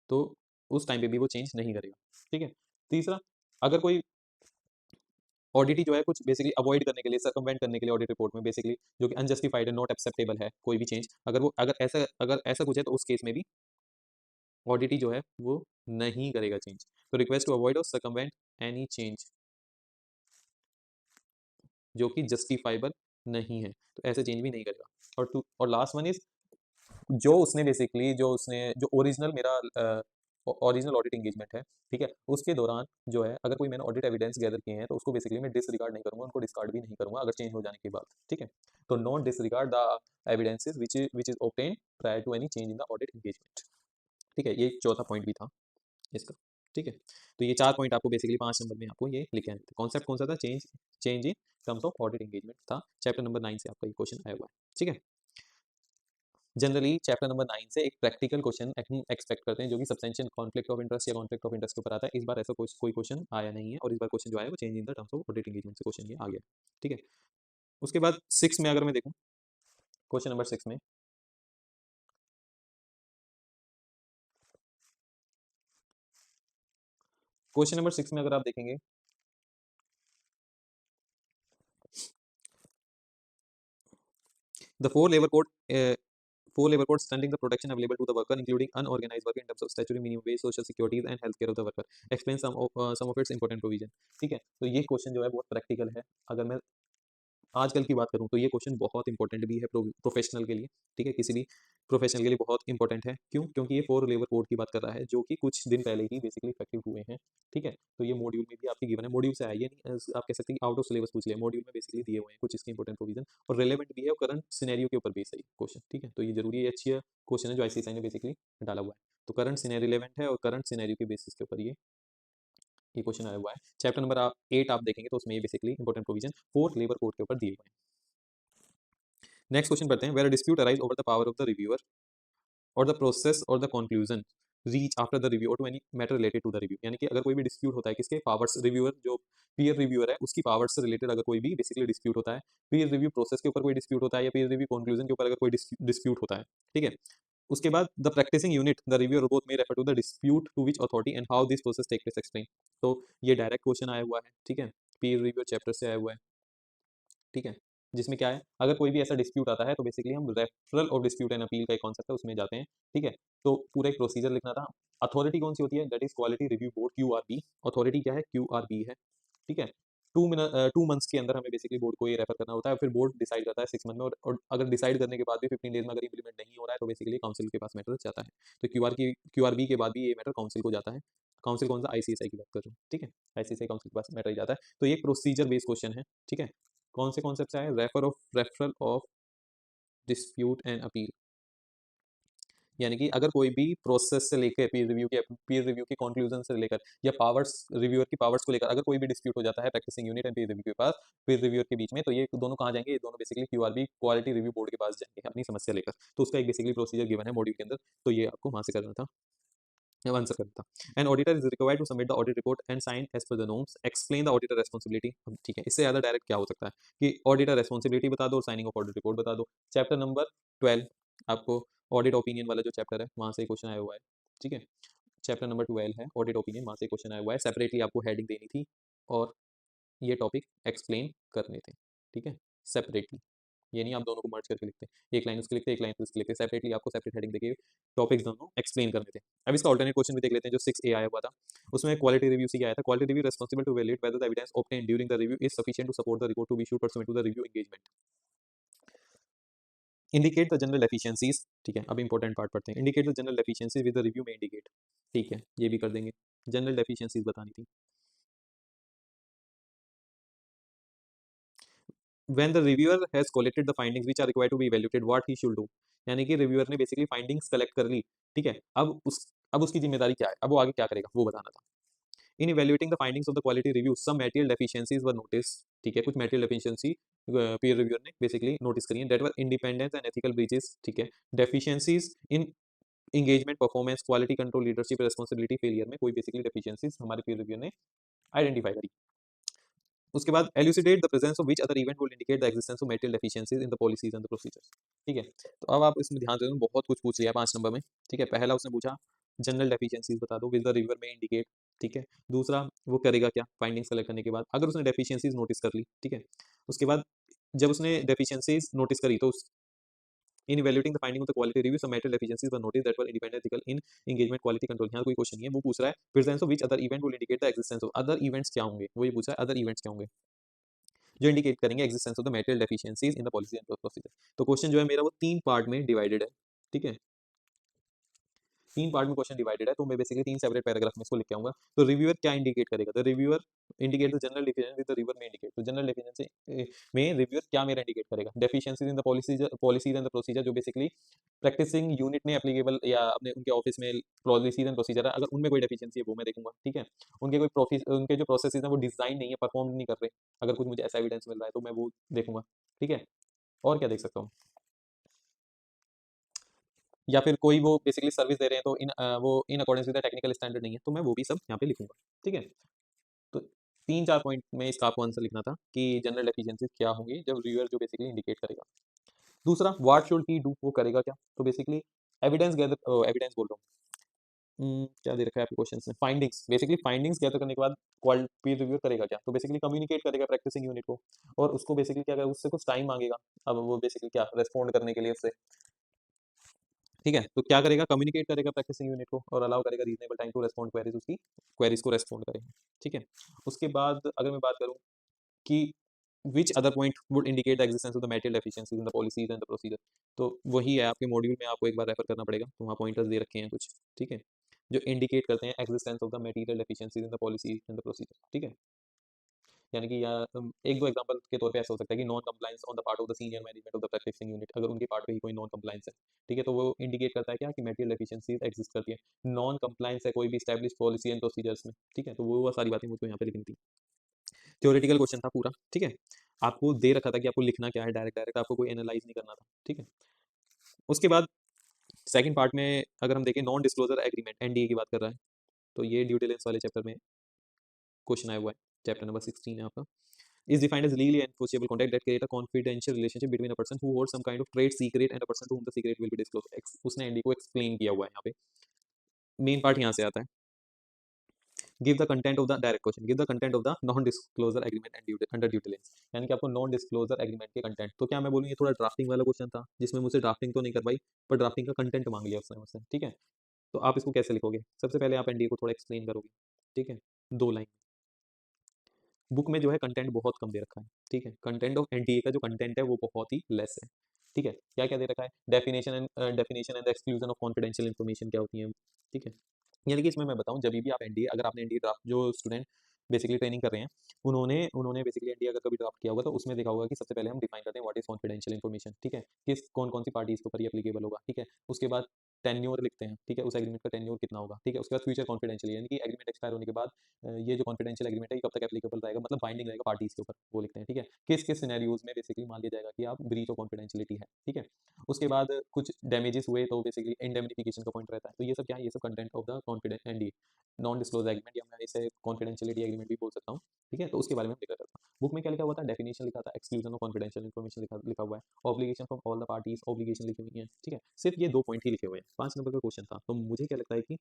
तो उस टाइम पे भी वो चेंज नहीं करेगा, ठीक है। तीसरा, अगर कोई ऑडिटी जो है कुछ बेसिकली अवॉइड करने के लिए, सर्कमवेंट करने के लिए ऑडिट रिपोर्ट में बेसिकली जो कि अनजस्टिफाइड है, नॉट एक्सेप्टेबल है कोई भी चेंज, अगर ऐसा कुछ है, तो उस केस में भी ऑडिटी जो है वो नहीं करेगा चेंज। तो रिक्वेस्ट टू अवॉइड और सर्कमवेंट एनी चेंज जो कि जस्टिफाइबल नहीं है, तो ऐसे चेंज भी नहीं करेगा। और लास्ट वन इज, जो ओरिजिनल मेरा ओरिजिनल ऑडिट एंगेजमेंट है, ठीक है, उसके दौरान जो है, अगर कोई मैंने ऑडिट एविडेंस गैदर किए हैं, तो उसको बेसिकली मैं डिसरिगार्ड नहीं करूंगा, उनको डिस्कार्ड भी नहीं करूंगा अगर चेंज हो जाने के बाद, ठीक है। तो not disregard the evidences which is obtain prior to any change in the audit engagement, ठीक है। ये चौथा पॉइंट भी था इसका, ठीक है। तो ये 4 पॉइंट आपको बेसिकली 5 नंबर में आपको ये लिखे हैं। कॉन्सेप्ट कौन सा था, change in terms of audit engagement था। चैप्टर नंबर 9 से आपका ये क्वेश्चन आया हुआ है, ठीक है। जनरली चैप्टर नंबर 9 से एक प्रैक्टिकल क्वेश्चन एक्सपेक्ट करते हैं, जो कि सब्सटेंशियल कॉन्फ्लिक्ट ऑफ इंटरेस्ट या कॉन्फ्लिक्ट ऑफ इंटरेस्ट के ऊपर आता है। इस बार ऐसा कोई क्वेश्चन आया नहीं है, और इस बार क्वेश्चन जो आया वो change in the terms of audit engagement से क्वेश्चन ये आ गया, ठीक है। उसके बाद 6 में अगर मैं देखूं, क्वेश्चन नंबर 6 में, क्वेश्चन नंबर 6 में अगर आप देखेंगे, the four labor codes standing the protection available to the worker, including unorganized work in terms of statutory minimum wage, social securities and healthcare of the worker. Explain some of its important provision, ठीक है। तो ये question जो है बहुत practical है। अगर मैं आजकल की बात करूँ तो ये क्वेश्चन बहुत इंपॉर्टेंट भी है प्रोफेशनल के लिए, ठीक है, किसी भी प्रोफेशनल के लिए बहुत इंपॉर्टेंट है। क्यों? क्योंकि ये 4 लेबर कोड की बात कर रहा है जो कि कुछ दिन पहले ही बेसिकली इफेक्टिव हुए हैं, ठीक है। तो ये मॉड्यूल में भी आपकी गिवन है, मॉड्यूल से है ये नहीं, आप कह सकते हैं कि आउट ऑफ सिलेबस पूछ लिया, मॉड्यूल में बेसिकली दिए हुए हैं कुछ इसके इंपॉर्टेंट प्रोविजन, और रिलेवेंट भी है और करंट सिनेरियो के ऊपर बेस्ड है क्वेश्चन, ठीक है। तो ये जरूरी है, अच्छी क्वेश्चन है जो आईसीएसआई ने बेसिकली डाला हुआ है। तो करंट सिनेरियो रिलेवेंट है और करंट सिनेरियो के बेसिस के ऊपर ये क्वेश्चन आया हुआ है। चैप्टर नंबर 8 आप देखेंगे तो उसमें ये basically important provision 4 labour code के ऊपर दिए हुए हैं। नेक्स्ट क्वेश्चन पढ़ते हैं, where dispute arise over the power of the reviewer और द प्रोसेस और the conclusion reach after the review और to any matter related to the review, यानी कि अगर कोई भी डिस्प्यूट होता है किसके पावर्स, रिव्यूअर जो पीयर रिव्यूअर है उसकी पावर्स से रिलेटेड अगर कोई भी बेसिकली डिस्प्यूट होता है, पीयर रिव्यू प्रोसेस के ऊपर कोई डिस्प्यूट होता है या पीयर रिव्यू कंक्लूजन के ऊपर अगर कोई डिस्प्यूट होता है, ठीक है। उसके बाद the practising unit the reviewer both may refer to the dispute to which authority and how this process take place explain. तो ये डायरेक्ट क्वेश्चन आया हुआ है, ठीक है, पीयर रिव्यू चैप्टर से आया हुआ है, ठीक है, जिसमें क्या है, अगर कोई भी ऐसा डिस्प्यूट आता है तो बेसिकली हम referral of dispute and appeal का एक कॉन्सेप्ट है उसमें जाते हैं, ठीक है। तो पूरा एक प्रोसीजर लिखना था। अथॉरिटी कौन सी होती है? That is quality review board, QRB। Authority क्या है? QRB है, ठीक है। 2 मंथ्स के अंदर हमें बेसिकली बोर्ड को ये रेफर करना होता है, फिर बोर्ड डिसाइड करता है 6 मंथ में, और अगर डिसाइड करने के बाद भी 15 डेज में अगर इंप्लीमेंट नहीं हो रहा है तो बेसिकली काउंसिल के पास मैटर जाता है। तो QRB के बाद भी ये मैटर काउंसिल को जाता है। काउंसिल कौन सा? ICSI की बात कर रहा हूँ, ठीक है, ICSI काउंसिल के पास मैटर ही जाता है। तो ये प्रोसीजर बेस्ड क्वेश्चन है, ठीक है। कौन से कॉन्सेप्ट से आए? Referral of dispute and appeal, यानी कि अगर कोई भी प्रोसेस से लेकर पीयर रिव्यू के कंक्लूजन से लेकर या पावर्स, रिव्यूअर की पावर्स को लेकर अगर कोई भी डिस्प्यूट हो जाता है practising unit and peer review के पास, पीयर रिव्यूअर के बीच में, तो ये दोनों कहाँ जाएंगे? ये दोनों basically QRB quality review board के पास जाएंगे अपनी समस्या लेकर। तो उसका एक बेसिकली प्रोसीजर गिवन है मॉड्यूल के अंदर, तो ये आपको वहां से करना था, आंसर करना था। An auditor is required to submit the audit report and sign as per the norms, explain the auditor responsibility. ठीक है, इससे ज्यादा डायरेक्ट क्या हो सकता है कि ऑडिटर रेस्पॉन्सिबिलिटी बता दो और साइनिंग ऑफ ऑडिट रिपोर्ट बता दो। चैप्टर नंबर 12 आपको ऑडिट ओपिनियन वाला जो चैप्टर है वहां से क्वेश्चन आया हुआ है, ठीक है। चैप्टर नंबर 12 है ऑडिट ओपिनियन, वहां से क्वेश्चन आया हुआ है, सेपरेटली आपको हेडिंग देनी थी और ये टॉपिक एक्सप्लेन करने थे, ठीक है, सेपरेटली। ये नहीं आप दोनों को मर्ज करके लिखते, एक लाइन उसके लिखते एक लाइन उसके लिखते, सेपरेटली आपको सेपरेट हेडिंग देके टॉपिक्स दोनों एक्सप्लेन करने थे। अब इसका ऑल्टरनेट क्वेश्चन भी देख लेते हैं जो 6A आया हुआ था, उसमें क्वालिटी रिव्यू से क्या आया था? Quality review responsible to validate whether the evidence obtained during the review is sufficient to support the report to be issued pursuant to the review engagement. Indicate the general efficiencies, ठीक है, अब important part पढ़ते हैं। Indicate the general efficiencies with the review में indicate, ठीक है, ये भी कर देंगे। जनरल एफिशिएंसीज बतानी थी। when the reviewer has collected the findings which are required to be evaluated, what he should do, यानी कि रिव्यूअर ने बेसिकली फाइंडिंग्स कलेक्ट कर ली, ठीक है। अब उसकी जिम्मेदारी क्या है? अब वो आगे क्या करेगा वो बताना था। In evaluating the findings of the quality review some material deficiencies were notice, ठीक है, कुछ मटेरियल डेफिशिएंसी पीयर रिव्यूअर ने बेसिकली नोटिस करी है, that were independence and ethical breaches, ठीक है, deficiencies in engagement performance quality control leadership responsibility failure में कोई बेसिकली डेफिशिएंसीज हमारे पीयर रिव्यूअर ने आइडेंटिफाई करी। उसके बाद elucidate the presence of which other event will indicate the existence of material deficiencies in the policies and the procedures, ठीक है। तो अब आप इसमें ध्यान दें, बहुत कुछ पूछ लिया 5 नंबर में, ठीक है। पहला उसने पूछा जनरल डेफिशिएंसीज बता दो, विल द रिव्यूअर में इंडिकेट, ठीक है। दूसरा वो करेगा क्या फाइंडिंग्स कलेक्ट करने के बाद? अगर उसने डेफिशिएंसीज नोटिस कर ली, ठीक है, उसके बाद जब उसने डेफिशिएंसीज नोटिस करी तो in evaluating the finding of the quality review some material deficiencies were noticed that were independent ethical in engagement quality control। यहाँ कोई क्वेश्चन नहीं है, वो पूछ रहा है presence of which other event will indicate the existence of other events क्या होंगे, वो ये पूछ रहा है other events क्या होंगे जो इंडिकेट करेंगे existence of the material deficiencies in the policy and procedure. तो क्वेश्चन जो है मेरा वो 3 पार्ट में डिवाइडेड है, ठीक है, 3 पार्ट में क्वेश्चन डिवाइडेड है, तो मैं बेसिकली 3 सेपरेट पैराग्राफ में इसको लिख के आऊंगा। तो रिव्यूअर क्या इंडिकेट करेगा? The reviewer indicate the general deficiency with the reviewer में इंडिकेट, तो जनरल डेफिशिएंसी में रिव्यूअर क्या मेरा इंडिकेट करेगा? Deficiencies in the policies and the procedure जो बेसिकली प्रैक्टिसिंग यूनिट में एप्लीकेबल या अपने उनके ऑफिस में पॉलिसीज एंड प्रोसीजर है, अगर उनमें कोई डेफिशिएंसी है वो मैं देखूंगा, ठीक है। उनके जो प्रोसेसेस हैं वो डिजाइन नहीं है, परफॉर्म नहीं कर रहे, अगर कुछ मुझे ऐसा एविडेंस मिल रहा है तो मैं वो देखूंगा, ठीक है। और क्या देख सकता हूँ? या फिर कोई वो बेसिकली सर्विस दे रहे हैं तो वो in accordance with the technical standard नहीं है, तो मैं वो भी सब यहाँ पे लिखूंगा, ठीक है। तो 3-4 पॉइंट में इसका आपको आंसर लिखना था कि जनरल एफिशिएंसीज क्या होंगी जब रिव्यूअर जो बेसिकली इंडिकेट करेगा। दूसरा व्हाट शुड ही डू, वो करेगा क्या? तो बेसिकली एविडेंस बोल रहा हूँ, क्या दे रखा है आपके क्वेश्चन में? फाइंडिंग्स, बेसिकली फाइंडिंग्स गैदर करने के बाद क्वालिटी पीयर रिव्यूअर करेगा क्या? तो बेसिकली कम्युनिकेट करेगा प्रैक्टिसिंग यूनिट को, और उसको बेसिकली क्या करेगा, उससे कुछ टाइम मांगेगा। अब वो बेसिकली क्या रेस्पॉन्ड करने के लिए उससे, ठीक है, तो क्या करेगा? कम्युनिकेट करेगा प्रैक्टिसिंग यूनिट को और अलाउ करेगा reasonable time to respond queries, उसकी क्वेरीज को रेस्पॉन्ड करेगा, ठीक है। उसके बाद अगर मैं बात करूं कि which other point would indicate the existence of the material deficiencies in the policies and the procedure. तो वही है, आपके मॉड्यूल में आपको एक बार रेफर करना पड़ेगा, तो वहाँ पॉइंटर्स दे रखे हैं कुछ, ठीक है, जो इंडिकेट करते हैं existence of the material deficiencies in the policies and the procedure, ठीक है। यानी कि या एक दो एग्जांपल के तौर पे ऐसा हो सकता है कि non compliance on the part of the senior management of the practising unit, अगर उनके पार्ट पे ही कोई नॉन कंप्लायंस है, ठीक है, तो वो इंडिकेट करता है क्या कि मटेरियल डेफिशिएंसीज एग्जिस्ट करती है, नॉन कंप्लायंस है कोई भी एस्टैब्लिश पॉलिसी एंड प्रोसीजर्स में, ठीक है, तो वो सारी बातें मुझको यहाँ पे लिखनी थी। थ्योरेटिकल क्वेश्चन था पूरा, ठीक है, आपको दे रखा था कि आपको लिखना क्या है, डायरेक्ट डायरेक्ट आपको कोई एनालाइज नहीं करना था, ठीक है। उसके बाद सेकंड पार्ट में अगर हम देखें नॉन डिस्क्लोजर एग्रीमेंट, एनडीए की बात कर रहा है, तो ये ड्यू डिलिजेंस वाले चैप्टर में क्वेश्चन आया हुआ है, चैप्टर नंबर 16 है आपका। is defined as legally enforceable contact that create a confidential relationship between a person who holds some kind of trade secret and a person to whom the secret will be disclosed। उसने ND को explain किया हुआ है यहाँ पे, main part यहाँ से आता है। Give the content of the direct question, give the content of the non disclosure agreement and under due diligence, यानी कि आपको नॉन डिस्क्लोजर एग्रीमेंट के कंटेंट, तो क्या मैं बोलूँ ये थोड़ा ड्राफ्टिंग वाला क्वेश्चन था, जिसमें मुझसे ड्राफ्टिंग तो नहीं करवाई पर ड्राफ्टिंग का कंटेंट मांग लिया उसने मुझसे, ठीक है। तो आप इसको कैसे लिखोगे, सबसे पहले आप एनडीए को थोड़ा एक्सप्लेन करोगे, ठीक है, 2 लाइन। बुक में जो है कंटेंट बहुत कम दे रखा है, ठीक है, कंटेंट ऑफ एनटीए का जो कंटेंट है वो बहुत ही लेस है, ठीक है। क्या क्या दे रखा है, definition and exclusion of confidential information क्या होती है, ठीक है। यानी कि इसमें मैं बताऊं, जब भी आप एनडीए, अगर आपने एनडीए ड्राफ्ट, जो स्टूडेंट बेसिकली ट्रेनिंग कर रहे हैं, उन्होंने उन्होंने बेसिकली एनडीए अगर कभी ड्राफ्ट किया होगा तो उसमें देखा होगा कि सबसे पहले हम डिफाइन करते हैं व्हाट इज कॉन्फिडेंशियल इन्फॉर्मेशन, ठीक है, किस कौन कौन सी पार्टी इसके ऊपर एप्लीकेबल होगा, ठीक है। उसके बाद टेन्योर लिखते हैं, ठीक है, उस एग्रीमेंट का टेन्योर कितना होगा, ठीक है। उसके बाद फ्यूचर कॉन्फिडेंशियल, यानी कि एग्रीमेंट एक्सपायर होने के बाद ये जो कॉन्फिडेंशियल एग्रीमेंट है ये कब तक एप्लीकेबल रहेगा, मतलब बाइंडिंग रहेगा पार्टीज के ऊपर, वो लिखते हैं, ठीक है। किस किस सिनेरियोज में बेसिकली मान लिया जाएगा कि आप ब्रीच ऑफ कॉन्फिडेंशियलिटी है, ठीक है। उसके बाद कुछ डैमेजेस हुए तो बेसिकली इंडेमनिफिकेशन का पॉइंट रहता है, तो ये सब क्या है, ये सब content of the confident and non disclose agreement, या मैं इसे कॉन्फिडेंशियलिटी एग्रीमेंट भी बोल सकता हूँ, ठीक है। तो उसके बारे में लिखा था, बुक में क्या लिखा हुआ था, डेफिनेशन लिखा था, एक्सक्लूजन ऑफ कॉन्फिडेंशियल इन्फॉर्मेशन लिखा हुआ है, obligation from all the parties, obligation लिखी हुई है, ठीक है। सिर्फ ये 2 पॉइंट ही लिखे हुए हैं, 5 नंबर का क्वेश्चन था। तो मुझे क्या लगता है कि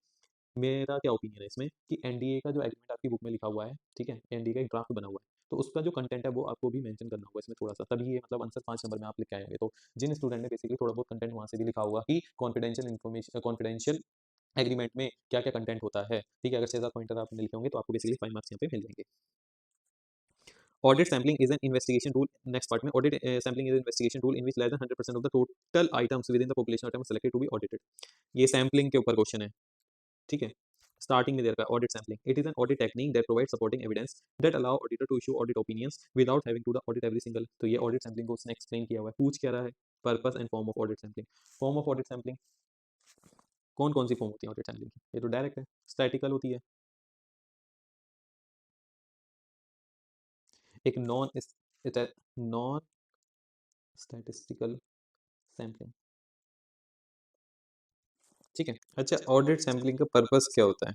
मेरा क्या ओपिनियन है इसमें कि एनडीए का जो एग्रीमेंट आपकी बुक में लिखा हुआ है, ठीक है, एनडीए का एक ड्राफ्ट बना हुआ है, तो उसका जो कंटेंट है वो आपको भी मेंशन करना होगा इसमें थोड़ा सा, तभी ये मतलब आंसर 5 नंबर में आप लिख के आएंगे। तो जिन स्टूडेंट ने बेसिकली थोड़ा बहुत कंटेंट वहाँ से भी लिखा होगा कि कॉन्फिडेंशियल इन्फॉर्मेशन, कॉन्फिडेंशियल एग्रीमेंट में क्या क्या कंटेंट होता है, ठीक है, अगर 6-7 पॉइंटर आपने लिखे होंगे तो आपको बेसिकली 5 मार्क्स यहाँ पे मिल जाएंगे। Audit sampling is an investigation tool, next part में audit sampling is an investigation tool in which less than 100% of the total items within the population item selected to be audited। ये sampling के ऊपर question है, ठीक है। Starting में दे रखा है audit sampling, it is an audit technique that provide supporting evidence that allow auditor to issue audit opinions without having to the audit every single. तो ये ऑडिट सैम्पलिंग को उसने एक्सप्लेन किया हुआ है, पूछ क्या रहा है, purpose and form of audit sampling. Form of audit sampling, कौन कौन सी फॉर्म होती है ऑडिट सैम्पलिंग की, ये तो डायरेक्ट है, स्टैटिकल होती है, एक नॉन स्टैटिस्टिकल सैम्पलिंग, ठीक है। अच्छा, ऑडिट सैम्पलिंग का पर्पस क्या होता है,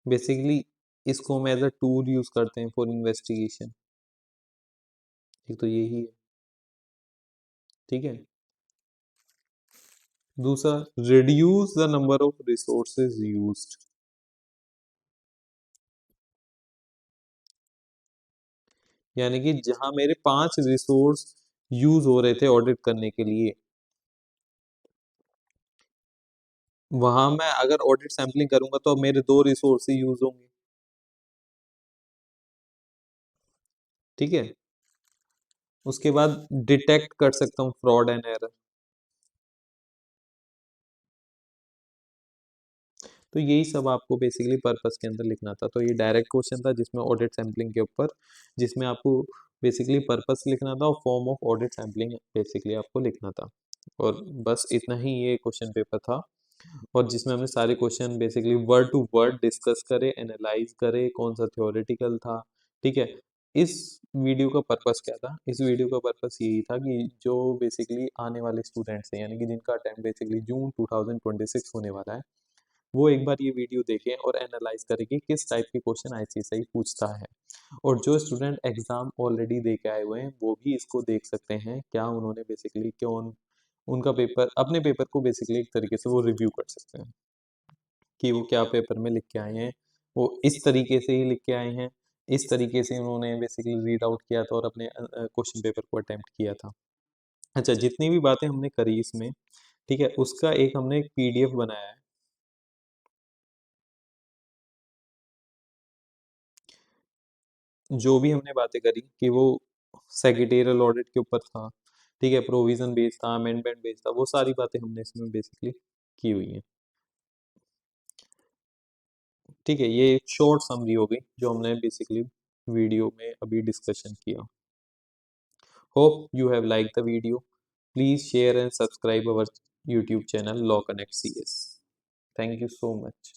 बेसिकली इसको हम एज अ टूल यूज करते हैं फॉर इन्वेस्टिगेशन, एक तो यही है, ठीक है। दूसरा, reduce the number of resources used, यानी कि जहां मेरे 5 रिसोर्स यूज हो रहे थे ऑडिट करने के लिए, वहां मैं अगर ऑडिट सैम्पलिंग करूंगा तो अब मेरे 2 रिसोर्स ही यूज होंगे, ठीक है। उसके बाद डिटेक्ट कर सकता हूँ फ्रॉड एंड एरर, तो यही सब आपको बेसिकली पर्पस के अंदर लिखना था। तो ये डायरेक्ट क्वेश्चन था जिसमें ऑडिट सैम्पलिंग के ऊपर, जिसमें आपको बेसिकली पर्पस लिखना था और form of audit sampling basically आपको लिखना था, और बस इतना ही ये क्वेश्चन पेपर था। और जिसमें हमने सारे question basically word to word discuss करे, एनालाइज करे, कौन सा थ्योरेटिकल था, ठीक है। इस वीडियो का पर्पस क्या था, इस वीडियो का पर्पस यही था कि जो बेसिकली आने वाले स्टूडेंट्स हैं, यानी कि जिनका अटेम्प्ट बेसिकली जून 2026 होने वाला है, वो एक बार ये वीडियो देखें और एनालाइज करें कि किस टाइप के क्वेश्चन आईसीएसई पूछता है। और जो स्टूडेंट एग्जाम ऑलरेडी दे के आए हुए हैं वो भी इसको देख सकते हैं, क्या उन्होंने बेसिकली क्यों उनका पेपर, अपने पेपर को बेसिकली एक तरीके से वो रिव्यू कर सकते हैं कि वो क्या पेपर में लिख के आए हैं, वो इस तरीके से ही लिख के आए हैं, इस तरीके से उन्होंने बेसिकली रीड आउट किया था और अपने क्वेश्चन पेपर को अटेम्प्ट किया था। अच्छा, जितनी भी बातें हमने करी इसमें, ठीक है, उसका एक हमने एक पीडीएफ बनाया है, जो भी हमने बातें करी कि वो सेक्रेटेरियल ऑडिट के ऊपर था, ठीक है, प्रोविजन बेस्ड था, अमेंडमेंट बेस्ड था, वो सारी बातें हमने इसमें बेसिकली की हुई हैं। ठीक है, ये एक शॉर्ट समरी हो गई जो हमने बेसिकली वीडियो में अभी डिस्कशन किया। Hope you have like the video. Please share and subscribe our YouTube channel law connect CS। Thank you so much.